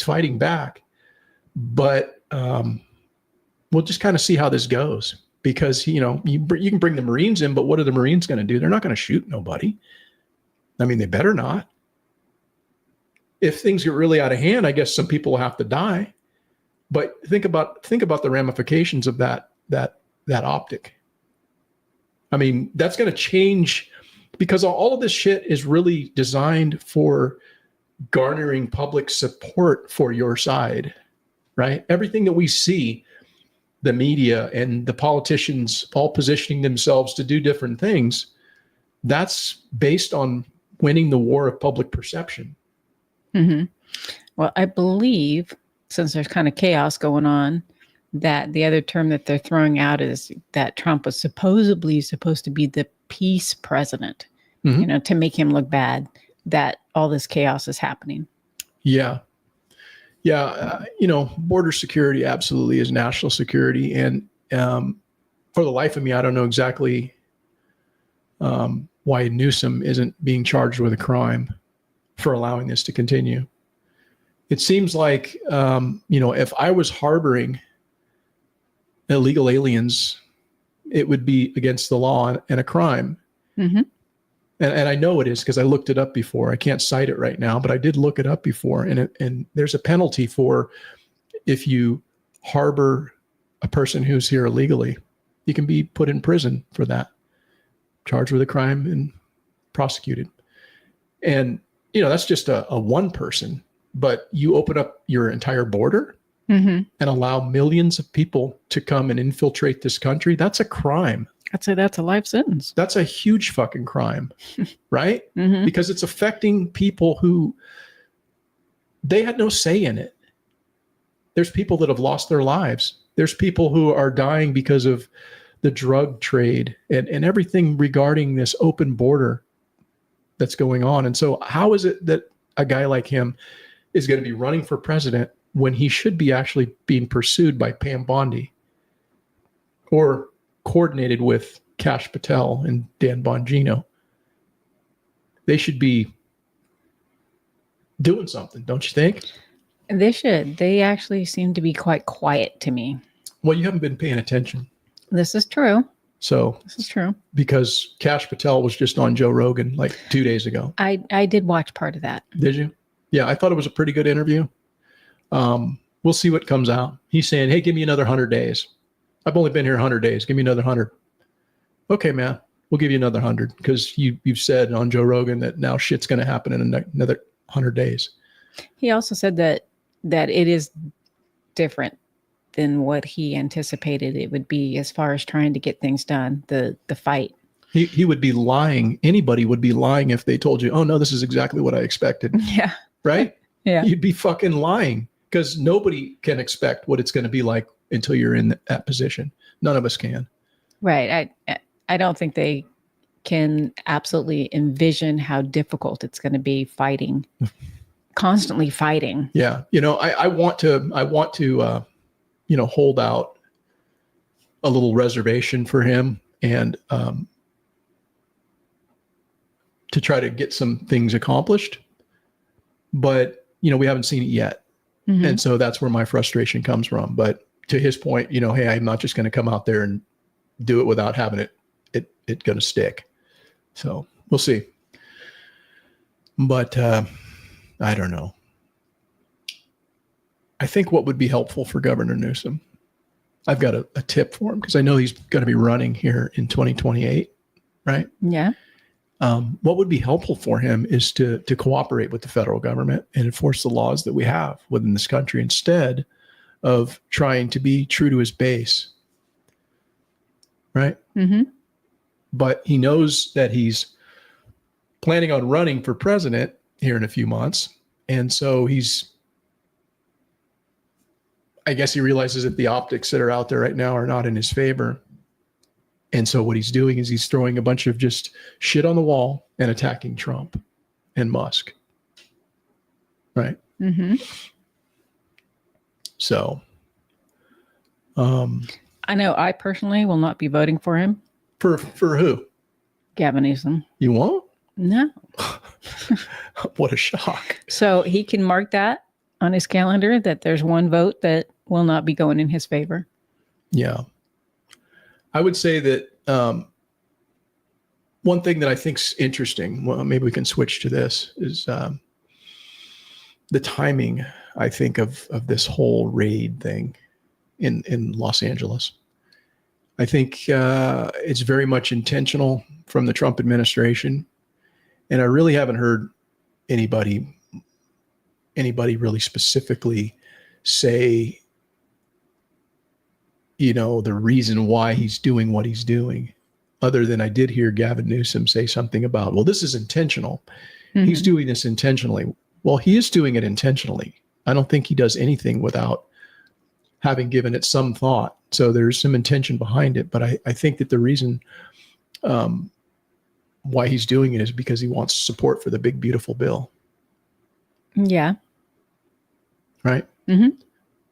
Speaker 1: fighting back, but we'll just kind of see how this goes, because, you can bring the Marines in, but what are the Marines going to do? They're not going to shoot nobody. I mean, they better not. If things get really out of hand, I guess some people will have to die, but think about the ramifications of that optic. I mean, that's going to change, because all of this shit is really designed for garnering public support for your side, right? Everything that we see, the media and the politicians all positioning themselves to do different things, that's based on winning the war of public perception.
Speaker 2: Mm-hmm. Well, I believe, since there's kind of chaos going on, that the other term that they're throwing out is that Trump was supposed to be the peace president, to make him look bad, that all this chaos is happening. Yeah.
Speaker 1: Border security absolutely is national security. And for the life of me, I don't know exactly why Newsom isn't being charged with a crime for allowing this to continue. It seems like, if I was harboring illegal aliens, it would be against the law and a crime. Mm-hmm. And I know it is, because I looked it up before. I can't cite it right now, but I did look it up before. And there's a penalty for if you harbor a person who's here illegally. You can be put in prison for that, charged with a crime and prosecuted. And, that's just a one person, but you open up your entire border and allow millions of people to come and infiltrate this country. That's a crime.
Speaker 2: I'd say that's a life sentence.
Speaker 1: That's a huge fucking crime, right? Because it's affecting people who they had no say in it. There's people that have lost their lives. There's people who are dying because of the drug trade and everything regarding this open border that's going on. And so how is it that a guy like him is going to be running for president when he should be actually being pursued by Pam Bondi or coordinated with Kash Patel and Dan Bongino? They should be doing something, don't you think?
Speaker 2: They should. They actually seem to be quite quiet to me.
Speaker 1: Well, you haven't been paying attention.
Speaker 2: This is true.
Speaker 1: This is true. Because Kash Patel was just on Joe Rogan like 2 days ago.
Speaker 2: I did watch part of that.
Speaker 1: Did you? Yeah, I thought it was a pretty good interview. We'll see what comes out. He's saying, hey, give me another 100 days. I've only been here 100 days. Give me another 100. Okay, man, we'll give you another 100 because you've said on Joe Rogan that now shit's going to happen in another 100 days.
Speaker 2: He also said that it is different than what he anticipated it would be as far as trying to get things done, the fight.
Speaker 1: He would be lying. Anybody would be lying if they told you, oh, no, this is exactly what I expected.
Speaker 2: Yeah.
Speaker 1: Right?
Speaker 2: Yeah.
Speaker 1: You'd be fucking lying, because nobody can expect what it's going to be like until you're in that position. None of us can.
Speaker 2: Right. I don't think they can absolutely envision how difficult it's going to be fighting, constantly fighting.
Speaker 1: Yeah. I want to hold out a little reservation for him and to try to get some things accomplished. But, we haven't seen it yet. Mm-hmm. And so that's where my frustration comes from. But to his point, hey, I'm not just going to come out there and do it without having it going to stick. So we'll see. But I don't know. I think what would be helpful for Governor Newsom, I've got a tip for him because I know he's going to be running here in 2028, right?
Speaker 2: Yeah.
Speaker 1: What would be helpful for him is to cooperate with the federal government and enforce the laws that we have within this country instead of trying to be true to his base. Right?
Speaker 2: Mm-hmm.
Speaker 1: but he knows that he's planning on running for president here in a few months. And so I guess he realizes that the optics that are out there right now are not in his favor. And so what he's doing is he's throwing a bunch of just shit on the wall and attacking Trump and Musk. Right.
Speaker 2: Mm-hmm.
Speaker 1: So,
Speaker 2: I know I personally will not be voting for him.
Speaker 1: For who?
Speaker 2: Gavin Newsom.
Speaker 1: You won't?
Speaker 2: No.
Speaker 1: What a shock.
Speaker 2: So he can mark that on his calendar that there's one vote that will not be going in his favor.
Speaker 1: Yeah. I would say that one thing that I think's interesting, well, maybe we can switch to this, is the timing, I think, of this whole raid thing in Los Angeles. I think it's very much intentional from the Trump administration. And I really haven't heard anybody really specifically say, the reason why he's doing what he's doing, other than I did hear Gavin Newsom say something about, well, this is intentional. Mm-hmm. He's doing this intentionally. Well, he is doing it intentionally. I don't think he does anything without having given it some thought. So there's some intention behind it. But I think that the reason why he's doing it is because he wants support for the big, beautiful bill.
Speaker 2: Yeah.
Speaker 1: Right?
Speaker 2: Mm-hmm.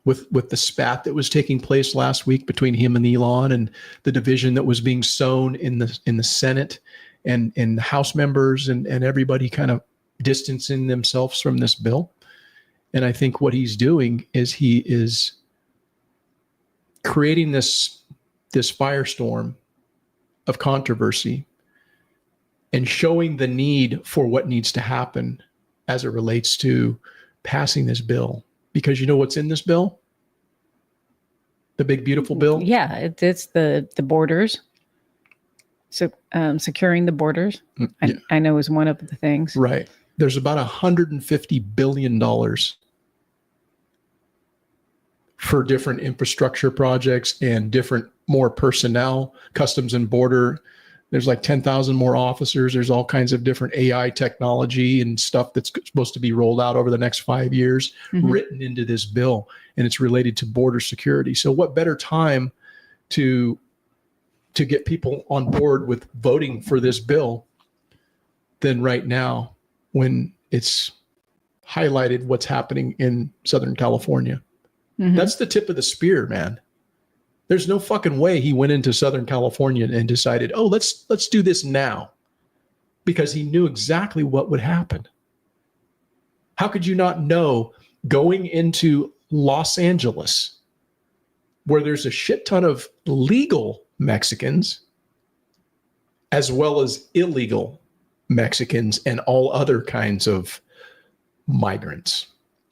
Speaker 1: With the spat that was taking place last week between him and Elon, and the division that was being sown in the Senate and the House members and everybody kind of distancing themselves from this bill. And I think what he's doing is he is creating this firestorm of controversy and showing the need for what needs to happen as it relates to passing this bill. Because you know what's in this bill? The big, beautiful bill?
Speaker 2: Yeah, it's the borders. So securing the borders,
Speaker 1: yeah.
Speaker 2: I know is one of the things.
Speaker 1: Right. There's about $150 billion for different infrastructure projects and different more personnel, Customs and Border. There's like 10,000 more officers. There's all kinds of different AI technology and stuff that's supposed to be rolled out over the next 5 years, written into this bill, and it's related to border security. So what better time to get people on board with voting for this bill than right now, when it's highlighted what's happening in Southern California. Mm-hmm. That's the tip of the spear, man. There's no fucking way he went into Southern California and decided, oh, let's do this now, because he knew exactly what would happen. How could you not know going into Los Angeles, where there's a shit ton of legal Mexicans as well as illegal Mexicans and all other kinds of migrants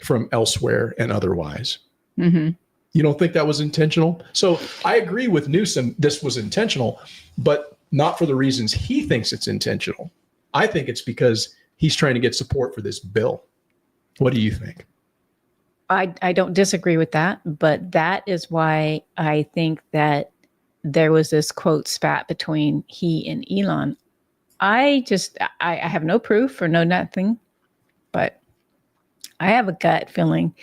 Speaker 1: from elsewhere and otherwise? Mm-hmm. You don't think that was intentional? So I agree with Newsom. This was intentional, but not for the reasons he thinks it's intentional. I think it's because he's trying to get support for this bill. What do you think?
Speaker 2: I don't disagree with that, but that is why I think that there was this quote spat between he and Elon. I have no proof or no nothing, but I have a gut feeling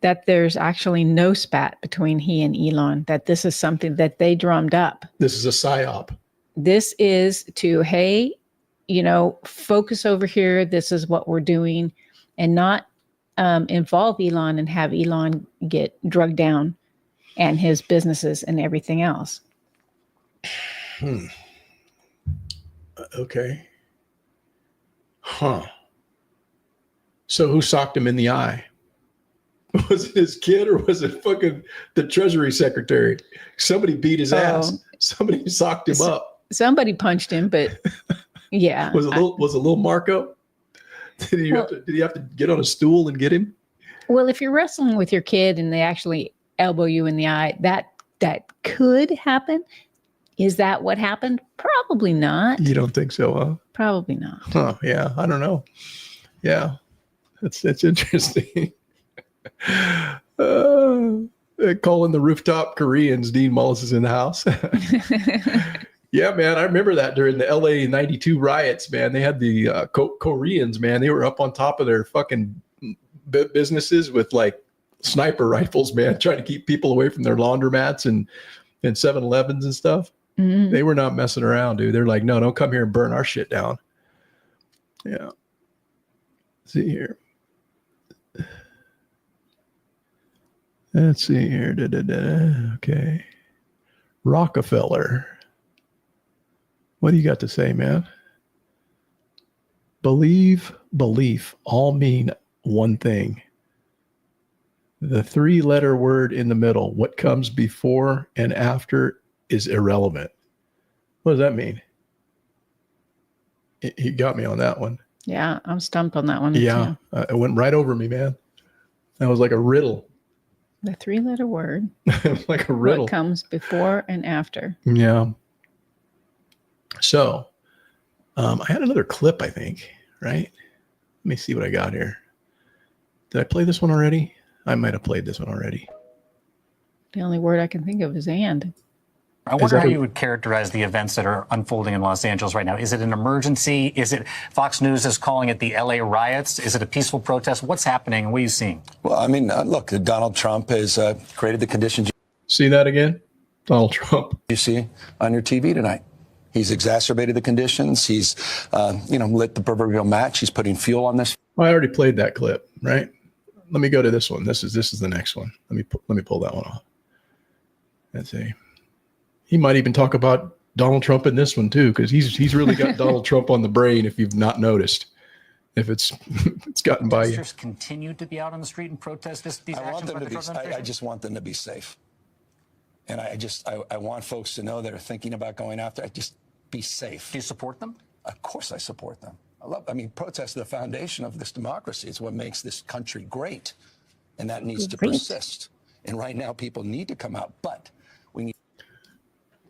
Speaker 2: that there's actually no spat between he and Elon, that this is something that they drummed up.
Speaker 1: This is a psyop.
Speaker 2: This is to, hey, focus over here. This is what we're doing, and not involve Elon and have Elon get drugged down and his businesses and everything else.
Speaker 1: Okay. Huh. So who socked him in the eye? Was it his kid or was it fucking the Treasury Secretary? Somebody beat his ass. Somebody socked him up.
Speaker 2: Somebody punched him, but yeah.
Speaker 1: Was a little Marco? Did he have to get on a stool and get him?
Speaker 2: Well, if you're wrestling with your kid and they actually elbow you in the eye, that could happen. Is that what happened? Probably not.
Speaker 1: You don't think so, huh?
Speaker 2: Probably not.
Speaker 1: Huh, yeah, I don't know. Yeah, that's interesting. Calling the rooftop Koreans. Dean Mullis is in the house. Yeah, man, I remember that during the LA '92 riots, man. They had the Koreans, man. They were up on top of their fucking businesses with like sniper rifles, man, trying to keep people away from their laundromats and 7-Elevens and stuff.
Speaker 2: Mm.
Speaker 1: They were not messing around, dude. They're like, no, don't come here and burn our shit down. Yeah. See here. Let's see here. Okay. Rockefeller. What do you got to say, man? Believe, belief all mean one thing. The 3-letter word in the middle, what comes before and after, is irrelevant. What does that mean? He got me on that one.
Speaker 2: Yeah, I'm stumped on that one.
Speaker 1: Yeah, it went right over me, man. That was like a riddle.
Speaker 2: The 3-letter word.
Speaker 1: Like a riddle.
Speaker 2: What comes before and after?
Speaker 1: Yeah. So, I had another clip, I think, right? Let me see what I got here. Did I play this one already? I might have played this one already.
Speaker 2: The only word I can think of is and.
Speaker 5: I wonder how you would characterize the events that are unfolding in Los Angeles right now. Is it an emergency? Is it Fox News is calling it the LA riots? Is it a peaceful protest? What's happening? What are you seeing?
Speaker 4: Well, I mean, look, Donald Trump has created the conditions
Speaker 1: See that again? Donald Trump.
Speaker 4: you see on your TV tonight. He's exacerbated the conditions. He's, lit the proverbial match. He's putting fuel on this.
Speaker 1: Well, I already played that clip, right? Let me go to this one. This is the next one. Let me pull that one off. Let's see. He might even talk about Donald Trump in this one too, because he's really got Donald Trump on the brain. If you've not noticed, if it's gotten by you.
Speaker 5: Protesters continue to be out on the street and protest these actions by the Trump administration?
Speaker 4: I just want them to be safe, and I want folks to know that are thinking about going after. Just be safe.
Speaker 5: Do you support them?
Speaker 4: Of course, I support them. Protests are the foundation of this democracy. It's what makes this country great, and that needs to persist. And right now, people need to come out, but we need.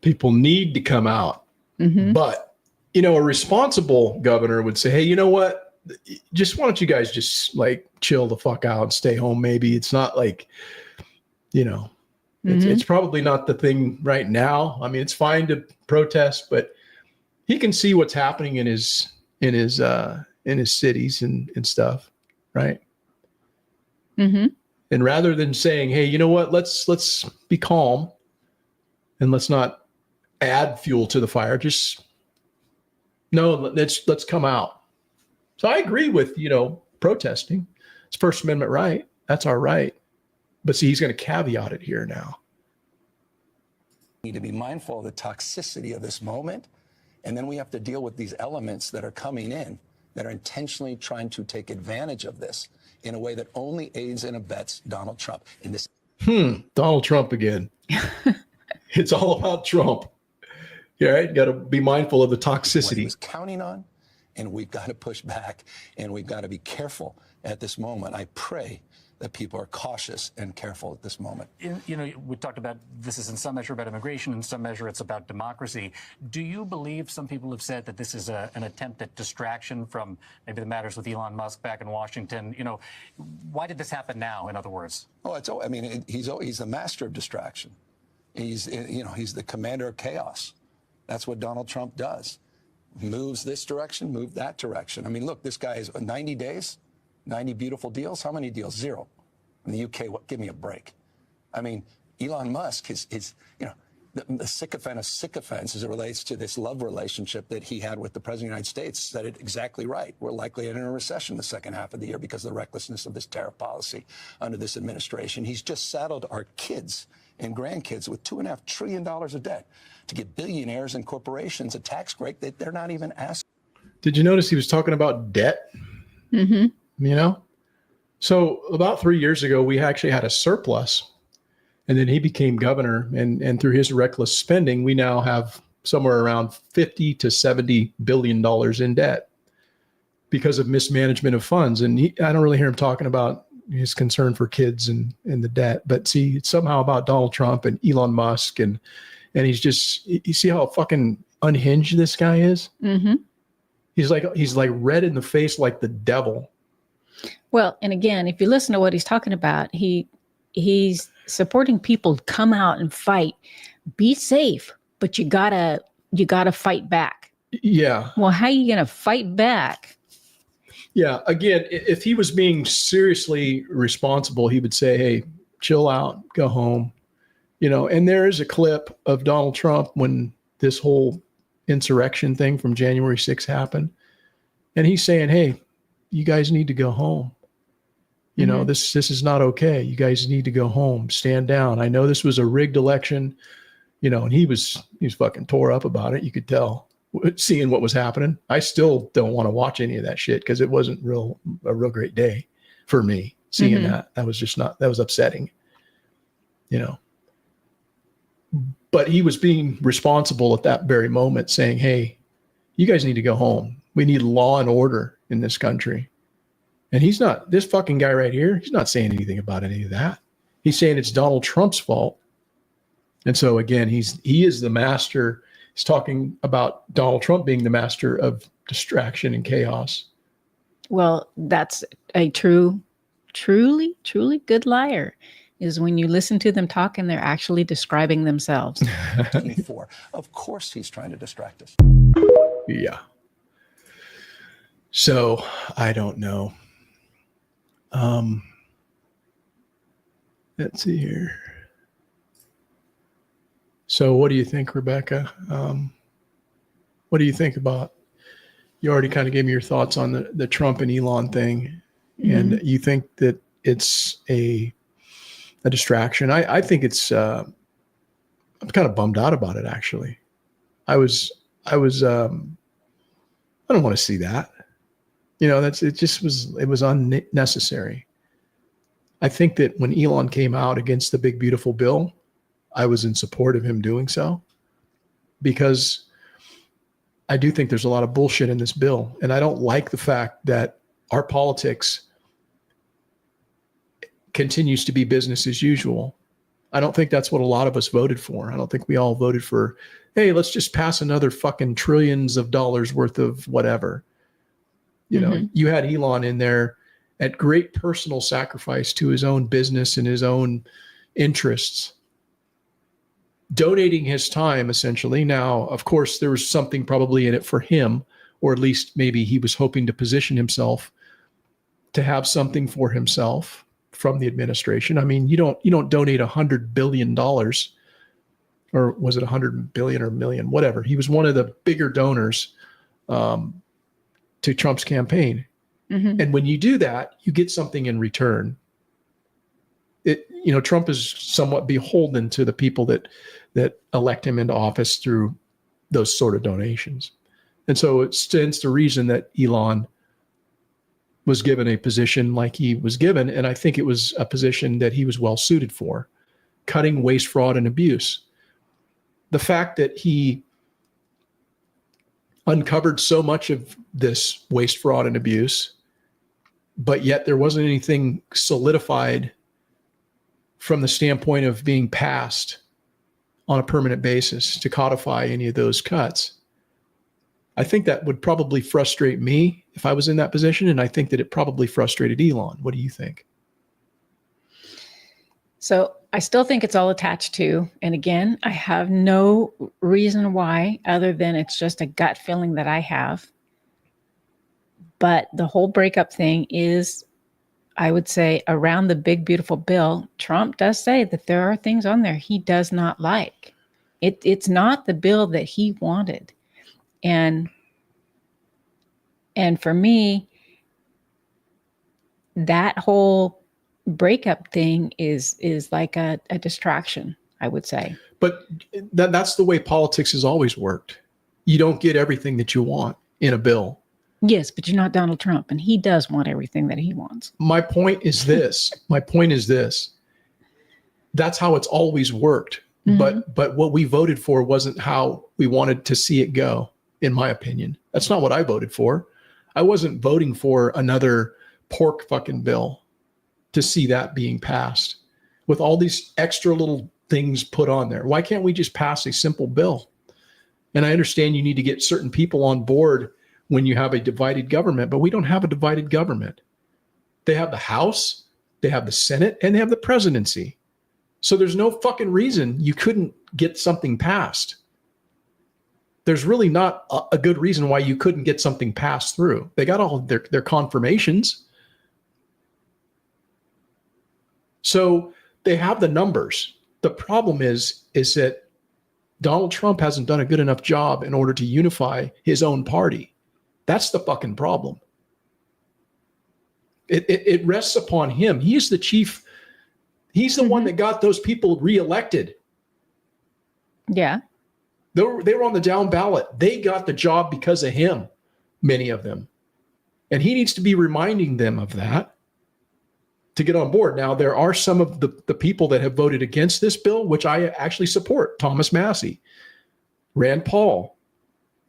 Speaker 1: People need to come out. Mm-hmm. But, a responsible governor would say, hey, you know what? Just why don't you guys just like chill the fuck out and stay home? Maybe it's not like, it's probably not the thing right now. I mean, it's fine to protest, but he can see what's happening in his cities and stuff. Right.
Speaker 2: Mm-hmm.
Speaker 1: And rather than saying, hey, you know what, let's be calm and let's not add fuel to the fire. Just no, let's come out. So I agree with, protesting. It's First Amendment right. That's our right. But see, he's going to caveat it here now.
Speaker 4: We need to be mindful of the toxicity of this moment. And then we have to deal with these elements that are coming in that are intentionally trying to take advantage of this in a way that only aids and abets Donald Trump. In this,
Speaker 1: Donald Trump again. It's all about Trump. Yeah, right. Got to be mindful of the toxicity.
Speaker 4: What he was counting on, and we've got to push back, and we've got to be careful at this moment. I pray that people are cautious and careful at this moment.
Speaker 5: We talked about this is in some measure about immigration, in some measure it's about democracy. Do you believe some people have said that this is an attempt at distraction from maybe the matters with Elon Musk back in Washington? Why did this happen now, in other words?
Speaker 4: He's a master of distraction. He's the commander of chaos. That's what Donald Trump does. Moves this direction, move that direction. I mean, look, this guy is 90 days, 90 beautiful deals. How many deals? 0. In the UK, give me a break. I mean, Elon Musk is the sycophant of sycophants as it relates to this love relationship that he had with the President of the United States said it exactly right. We're likely to enter a recession the second half of the year because of the recklessness of this tariff policy under this administration. He's just saddled our kids and grandkids with $2.5 trillion of debt to give billionaires and corporations a tax break that they're not even asking.
Speaker 1: Did you notice he was talking about debt?
Speaker 2: Mm-hmm.
Speaker 1: So about 3 years ago, we actually had a surplus, and then he became governor, and through his reckless spending, we now have somewhere around $50 to $70 billion in debt because of mismanagement of funds. And I don't really hear him talking about his concern for kids and the debt, but see, it's somehow about Donald Trump and Elon Musk, and he's just, you see how fucking unhinged this guy is?
Speaker 2: Mm-hmm.
Speaker 1: He's like red in the face like the devil.
Speaker 2: Well, and again, if you listen to what he's talking about, he's supporting people to come out and fight, be safe, but you gotta you got to fight back.
Speaker 1: Yeah.
Speaker 2: Well, how are you going to fight back?
Speaker 1: Yeah. Again, if he was being seriously responsible, he would say, hey, chill out, go home. And there is a clip of Donald Trump when this whole insurrection thing from January 6th happened. And he's saying, hey, you guys need to go home. This is not okay. You guys need to go home, stand down. I know this was a rigged election, and he was fucking tore up about it. You could tell seeing what was happening. I still don't want to watch any of that shit because it wasn't a real great day for me seeing that. That was upsetting, but he was being responsible at that very moment saying, hey, you guys need to go home. We need law and order in this country. And this fucking guy right here, he's not saying anything about any of that. He's saying it's Donald Trump's fault. And so again, he is the master. He's talking about Donald Trump being the master of distraction and chaos.
Speaker 2: Well, that's a truly good liar, is when you listen to them talk and they're actually describing themselves.
Speaker 4: Of course he's trying to distract us.
Speaker 1: Yeah. So I don't know. Let's see here. So what do you think, Rebecca? What do you think about, you already kind of gave me your thoughts on the Trump and Elon thing. And you think that it's a distraction. I think it's, I'm kind of bummed out about it. Actually, I don't want to see that. It was unnecessary. I think that when Elon came out against the big, beautiful bill, I was in support of him doing so, because I do think there's a lot of bullshit in this bill. And I don't like the fact that our politics continues to be business as usual. I don't think that's what a lot of us voted for. I don't think we all voted for, hey, let's just pass another fucking trillions of dollars worth of whatever. You had Elon in there at great personal sacrifice to his own business and his own interests, donating his time essentially. Now, of course, there was something probably in it for him, or at least maybe he was hoping to position himself to have something for himself from the administration. I mean, you don't donate $100 billion, or was it 100 billion or million, whatever. He was one of the bigger donors to Trump's campaign. And when you do that, you get something in return. Trump is somewhat beholden to the people that elect him into office through those sort of donations. And so it stands to reason that Elon was given a position like he was given. And I think it was a position that he was well suited for, cutting waste, fraud, and abuse. The fact that he uncovered so much of this waste, fraud, and abuse, but yet there wasn't anything solidified from the standpoint of being passed on a permanent basis to codify any of those cuts. I think that would probably frustrate me if I was in that position. And I think that it probably frustrated Elon. What do you think?
Speaker 2: So I still think it's all attached to, and again, I have no reason why other than it's just a gut feeling that I have. But the whole breakup thing is, I would say, around the big, beautiful bill. Trump does say that there are things on there he does not like. It's not the bill that he wanted. And for me, that whole breakup thing is like a distraction, I would say.
Speaker 1: But that's the way politics has always worked. You don't get everything that you want in a bill.
Speaker 2: Yes, but you're not Donald Trump, and he does want everything that he wants.
Speaker 1: My point is this. That's how it's always worked. But what we voted for wasn't how we wanted to see it go, in my opinion. That's not what I voted for. I wasn't voting for another pork fucking bill to see that being passed with all these extra little things put on there. Why can't we just pass a simple bill? And I understand you need to get certain people on board when you have a divided government, but we don't have a divided government. They have the House, they have the Senate, and they have the presidency. So there's no fucking reason you couldn't get something passed. there's really not a good reason why you couldn't get something passed through. They got all of their confirmations. So they have the numbers. The problem is that Donald Trump hasn't done a good enough job in order to unify his own party. That's the fucking problem. It rests upon him. He's the chief. He's the one that got those people reelected.
Speaker 2: Yeah.
Speaker 1: They were on the down ballot. They got the job because of him, many of them. And he needs to be reminding them of that to get on board. Now, there are some of the people that have voted against this bill, which I actually support. Thomas Massey, Rand Paul.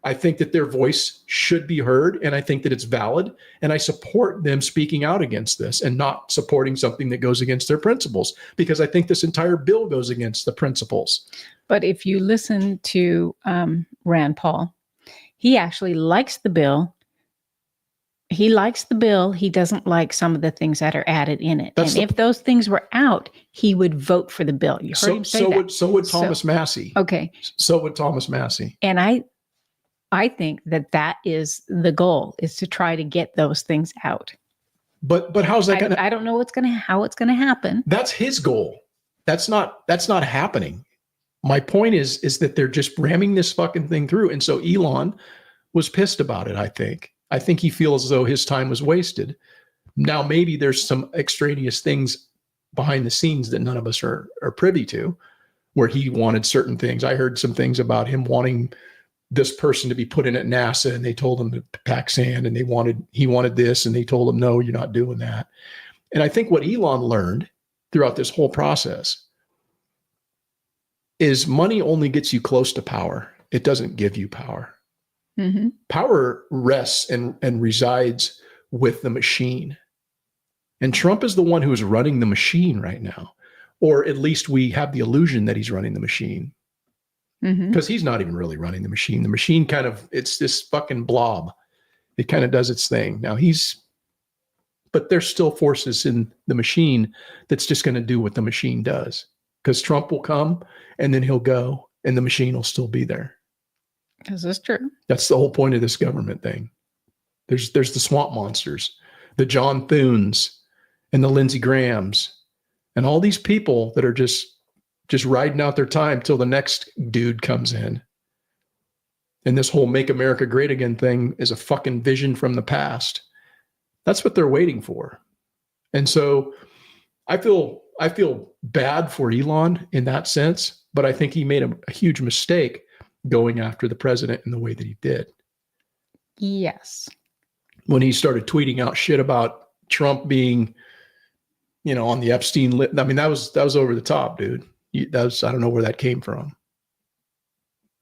Speaker 1: I think that their voice should be heard, and I think that it's valid. And I support them speaking out against this and not supporting something that goes against their principles, because I think this entire bill goes against the principles.
Speaker 2: But if you listen to Rand Paul, he actually likes the bill. He likes the bill. He doesn't like some of the things that are added in it. If those things were out, he would vote for the bill. You heard him say that.
Speaker 1: So would Thomas Massey.
Speaker 2: Okay.
Speaker 1: So would Thomas Massey.
Speaker 2: And I think that is the goal, is to try to get those things out.
Speaker 1: But how's that going to?
Speaker 2: I don't know how it's going to happen.
Speaker 1: That's his goal. That's not happening. My point is that they're just ramming this fucking thing through. And so Elon was pissed about it, I think. I think he feels as though his time was wasted. Now, maybe there's some extraneous things behind the scenes that none of us are privy to, where he wanted certain things. I heard some things about him wanting this person to be put in at NASA, and they told him to pack sand, and he wanted this, and they told him, no, you're not doing that. And I think what Elon learned throughout this whole process is money only gets you close to power. It doesn't give you power. Mm-hmm. Power rests and resides with the machine. And Trump is the one who is running the machine right now, or at least we have the illusion that he's running the machine. Because he's not even really running the machine. The machine it's this fucking blob. It kind of does its thing. Now but there's still forces in the machine that's just going to do what the machine does. Because Trump will come and then he'll go and the machine will still be there.
Speaker 2: Is this true?
Speaker 1: That's the whole point of this government thing. There's the swamp monsters, the John Thunes and the Lindsey Grahams and all these people that are just riding out their time till the next dude comes in. And this whole Make America Great Again thing is a fucking vision from the past. That's what they're waiting for. And so I feel bad for Elon in that sense, but I think he made a huge mistake going after the president in the way that he did.
Speaker 2: Yes.
Speaker 1: When he started tweeting out shit about Trump being, on the Epstein list. I mean, that was over the top, dude. I don't know where that came from.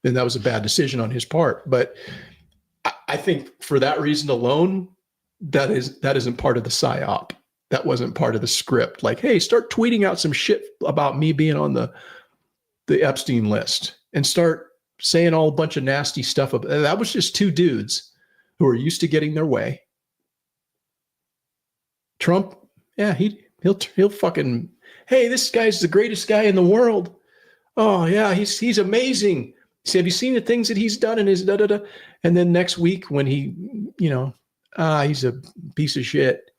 Speaker 1: And that was a bad decision on his part. But I think for that reason alone, that isn't part of the psyop. That wasn't part of the script. Like, hey, start tweeting out some shit about me being on the Epstein list and start saying all a bunch of nasty stuff. That was just two dudes who are used to getting their way. Trump, yeah, he'll fucking, hey, this guy's the greatest guy in the world. Oh yeah, he's amazing. See, have you seen the things that he's done in his da-da-da? And then next week when he, he's a piece of shit.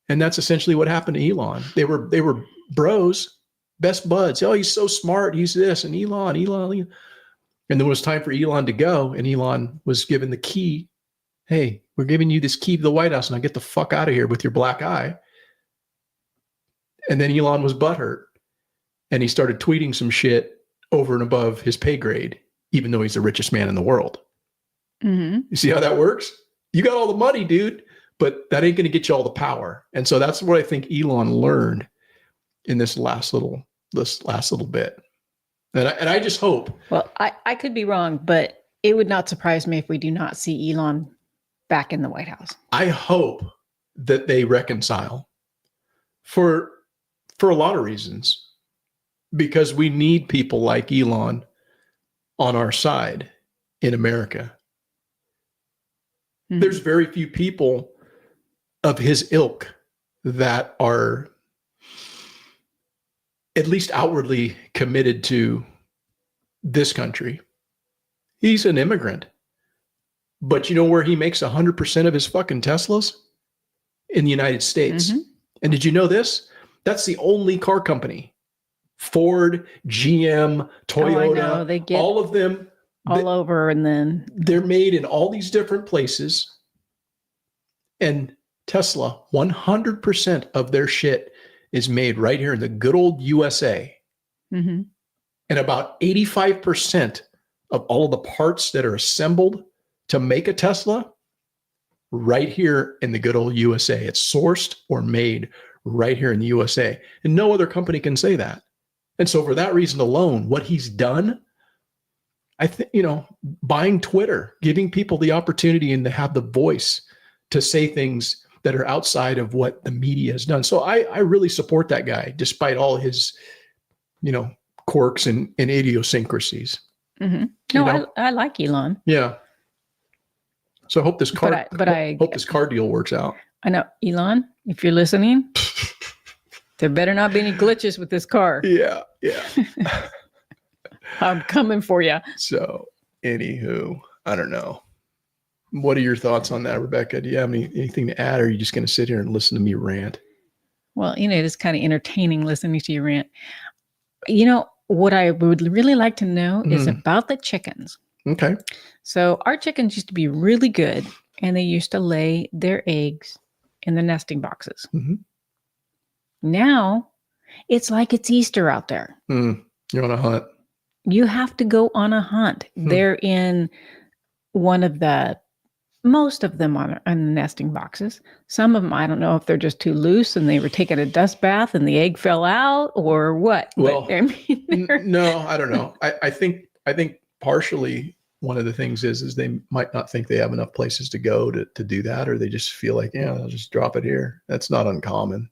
Speaker 1: And that's essentially what happened to Elon. They were bros, best buds. Oh, he's so smart. He's this. And Elon. And then it was time for Elon to go. And Elon was given the key. Hey, we're giving you this key to the White House. Now get the fuck out of here with your black eye. And then Elon was butthurt. And he started tweeting some shit over and above his pay grade, even though he's the richest man in the world. Mm-hmm. You see how that works? You got all the money, dude, but that ain't going to get you all the power. And so that's what I think Elon learned in this last little bit. And I just hope.
Speaker 2: Well, I could be wrong, but it would not surprise me if we do not see Elon back in the White House.
Speaker 1: I hope that they reconcile for a lot of reasons, because we need people like Elon on our side in America. Mm-hmm. There's very few people of his ilk that are at least outwardly committed to this country. He's an immigrant. But you know where he makes 100% of his fucking Teslas? In the United States.
Speaker 2: Mm-hmm.
Speaker 1: And did you know this? That's the only car company. Ford, GM, Toyota,
Speaker 2: They get
Speaker 1: all of them.
Speaker 2: all over, and then
Speaker 1: they're made in all these different places. And Tesla, 100% of their shit is made right here in the good old USA.
Speaker 2: Mm-hmm.
Speaker 1: And about 85% of all of the parts that are assembled to make a Tesla, right here in the good old USA. It's sourced or made right here in the USA. And no other company can say that. And so for that reason alone, what he's done, I think, buying Twitter, giving people the opportunity and to have the voice to say things that are outside of what the media has done. So I really support that guy, despite all his, quirks and idiosyncrasies.
Speaker 2: Mm-hmm. No, I like Elon.
Speaker 1: Yeah. So I hope this car, hope this car deal works out.
Speaker 2: I know, Elon, if you're listening, there better not be any glitches with this car.
Speaker 1: Yeah.
Speaker 2: I'm coming for you.
Speaker 1: So, anywho, I don't know. What are your thoughts on that, Rebecca? Do you have anything to add, or are you just going to sit here and listen to me rant?
Speaker 2: Well, it's kind of entertaining listening to you rant. What I would really like to know is about the chickens.
Speaker 1: Okay.
Speaker 2: So our chickens used to be really good, and they used to lay their eggs in the nesting boxes.
Speaker 1: Mm-hmm.
Speaker 2: Now it's like it's Easter out there.
Speaker 1: You're on a hunt.
Speaker 2: You have to go on a hunt. They're in most of them are in the nesting boxes. Some of them, I don't know if they're just too loose and they were taking a dust bath and the egg fell out or what.
Speaker 1: Well,
Speaker 2: but,
Speaker 1: no, I don't know. I think partially one of the things is they might not think they have enough places to go to do that, or they just feel like, I'll just drop it here. That's not uncommon,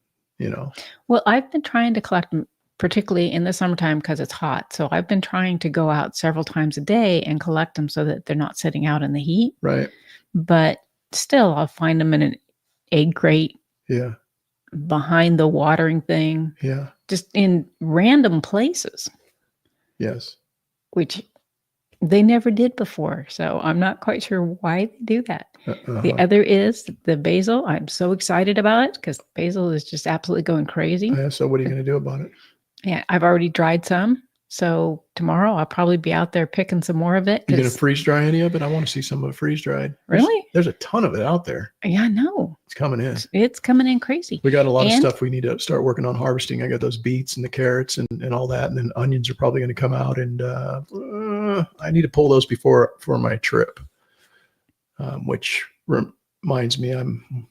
Speaker 2: Well, I've been trying to collect them, particularly in the summertime because it's hot. So I've been trying to go out several times a day and collect them so that they're not sitting out in the heat.
Speaker 1: Right.
Speaker 2: But still, I'll find them in an egg crate.
Speaker 1: Yeah.
Speaker 2: Behind the watering thing.
Speaker 1: Yeah.
Speaker 2: Just in random places.
Speaker 1: Yes.
Speaker 2: Which they never did before. So I'm not quite sure why they do that. The other is the basil. I'm so excited about it because basil is just absolutely going crazy.
Speaker 1: Yeah, so what are you going to do about it?
Speaker 2: Yeah, I've already dried some. So tomorrow I'll probably be out there picking some more of it.
Speaker 1: You going to freeze dry any of it? I want to see some of it freeze dried.
Speaker 2: Really?
Speaker 1: There's a ton of it out there.
Speaker 2: Yeah, I know.
Speaker 1: It's coming in.
Speaker 2: It's coming in crazy.
Speaker 1: We got a lot of stuff we need to start working on harvesting. I got those beets and the carrots and all that. And then onions are probably going to come out. And I need to pull those for my trip, which reminds me I'm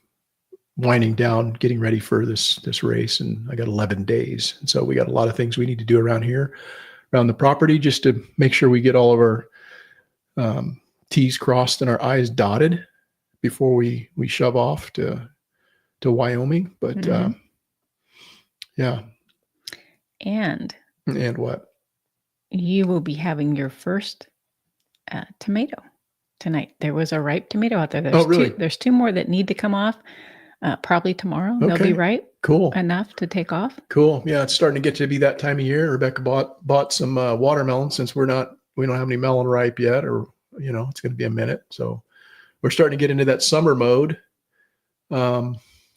Speaker 1: winding down, getting ready for this race. And I got 11 days. And so we got a lot of things we need to do around here, around the property, just to make sure we get all of our T's crossed and our I's dotted before we shove off to Wyoming. But yeah.
Speaker 2: And
Speaker 1: what?
Speaker 2: You will be having your first tomato tonight. There was a ripe tomato out there.
Speaker 1: Really?
Speaker 2: There's two more that need to come off. Probably tomorrow.
Speaker 1: Okay.
Speaker 2: They'll be ripe.
Speaker 1: Cool.
Speaker 2: Enough to take off.
Speaker 1: Cool. Yeah, it's starting to get to be that time of year. Rebecca bought some watermelon since we don't have any melon ripe yet, or it's going to be a minute. So we're starting to get into that summer mode.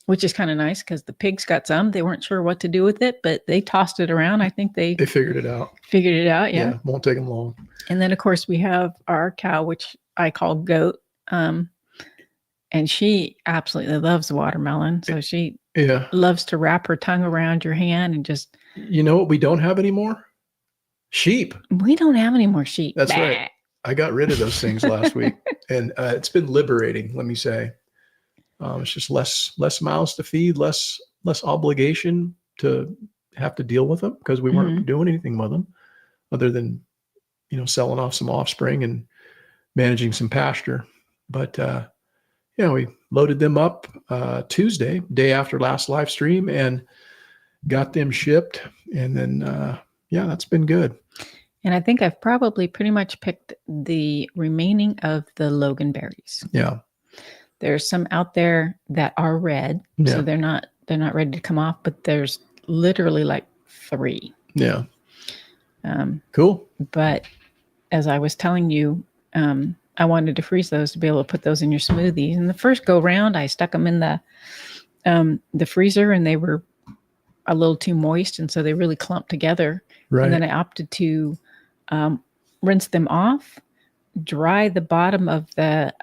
Speaker 2: Which is kind of nice because the pigs got some. They weren't sure what to do with it, but they tossed it around. I think they
Speaker 1: figured it out.
Speaker 2: Yeah.
Speaker 1: Won't take them long.
Speaker 2: And then of course we have our cow, which I call Goat. And she absolutely loves watermelon. So she loves to wrap her tongue around your hand and just...
Speaker 1: You know what we don't have anymore? Sheep.
Speaker 2: We don't have any more sheep.
Speaker 1: That's right. I got rid of those things last week. And it's been liberating, let me say. It's just less mouths to feed, less obligation to have to deal with them because we weren't doing anything with them other than, selling off some offspring and managing some pasture. But... we loaded them up Tuesday, day after last live stream, and got them shipped. And then, that's been good.
Speaker 2: And I think I've probably pretty much picked the remaining of the Logan berries.
Speaker 1: Yeah.
Speaker 2: There's some out there that are red, so they're not ready to come off, but there's literally like 3.
Speaker 1: Yeah. Cool.
Speaker 2: But as I was telling you I wanted to freeze those to be able to put those in your smoothie. And the first go round, I stuck them in the freezer, and they were a little too moist, and so they really clumped together.
Speaker 1: Right.
Speaker 2: And then I opted to rinse them off, dry the bottom of the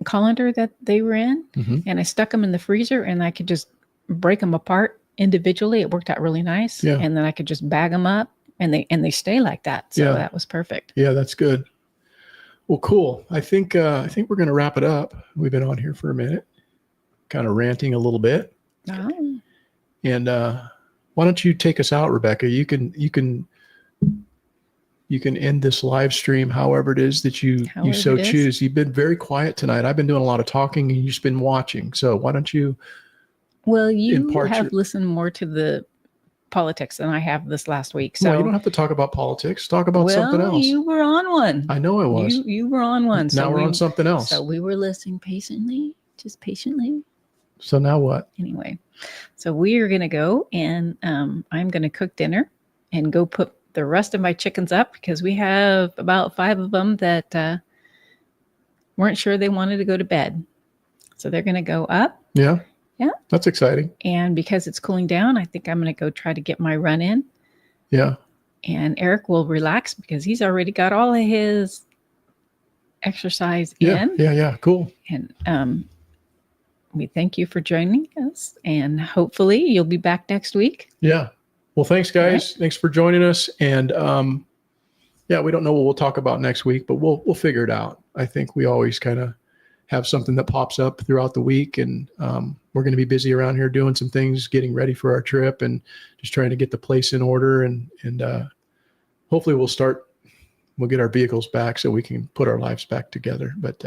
Speaker 2: colander that they were in, and I stuck them in the freezer, and I could just break them apart individually. It worked out really nice.
Speaker 1: Yeah.
Speaker 2: And then I could just bag them up, and they stay like that. So that was perfect.
Speaker 1: Yeah, that's good. Well, cool. I think we're going to wrap it up. We've been on here for a minute, kind of ranting a little bit.
Speaker 2: Oh.
Speaker 1: And why don't you take us out, Rebecca? You can end this live stream however it is that you so choose. You've been very quiet tonight. I've been doing a lot of talking, and you've just been watching. So why don't you?
Speaker 2: Well, you have listened more to the politics than I have this last week. So
Speaker 1: you don't have to talk about politics. Talk about something else.
Speaker 2: You were on one.
Speaker 1: I know I was.
Speaker 2: You were on one.
Speaker 1: Now we're on something else.
Speaker 2: So we were listening just patiently.
Speaker 1: So now what?
Speaker 2: Anyway, so we are going to go, and I'm going to cook dinner and go put the rest of my chickens up, because we have about 5 of them that weren't sure they wanted to go to bed. So they're going to go up.
Speaker 1: Yeah.
Speaker 2: Yeah.
Speaker 1: That's exciting.
Speaker 2: And because it's cooling down, I think I'm going to go try to get my run in.
Speaker 1: Yeah.
Speaker 2: And Eric will relax because he's already got all of his exercise in.
Speaker 1: Yeah. Cool.
Speaker 2: And we thank you for joining us, and hopefully you'll be back next week.
Speaker 1: Yeah. Well, thanks, guys. Right. Thanks for joining us. And we don't know what we'll talk about next week, but we'll figure it out. I think we always kind of have something that pops up throughout the week, and we're going to be busy around here doing some things, getting ready for our trip, and just trying to get the place in order. And hopefully we'll get our vehicles back so we can put our lives back together. But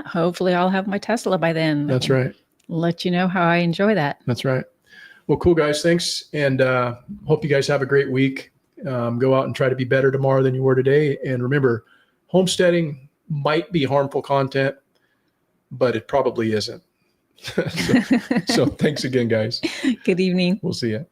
Speaker 2: hopefully I'll have my Tesla by then.
Speaker 1: That's right.
Speaker 2: Let you know how I enjoy that.
Speaker 1: That's right. Well, cool, guys. Thanks. And hope you guys have a great week. Go out and try to be better tomorrow than you were today. And remember, homesteading might be harmful content, but it probably isn't. So thanks again, guys.
Speaker 2: Good evening.
Speaker 1: We'll see you.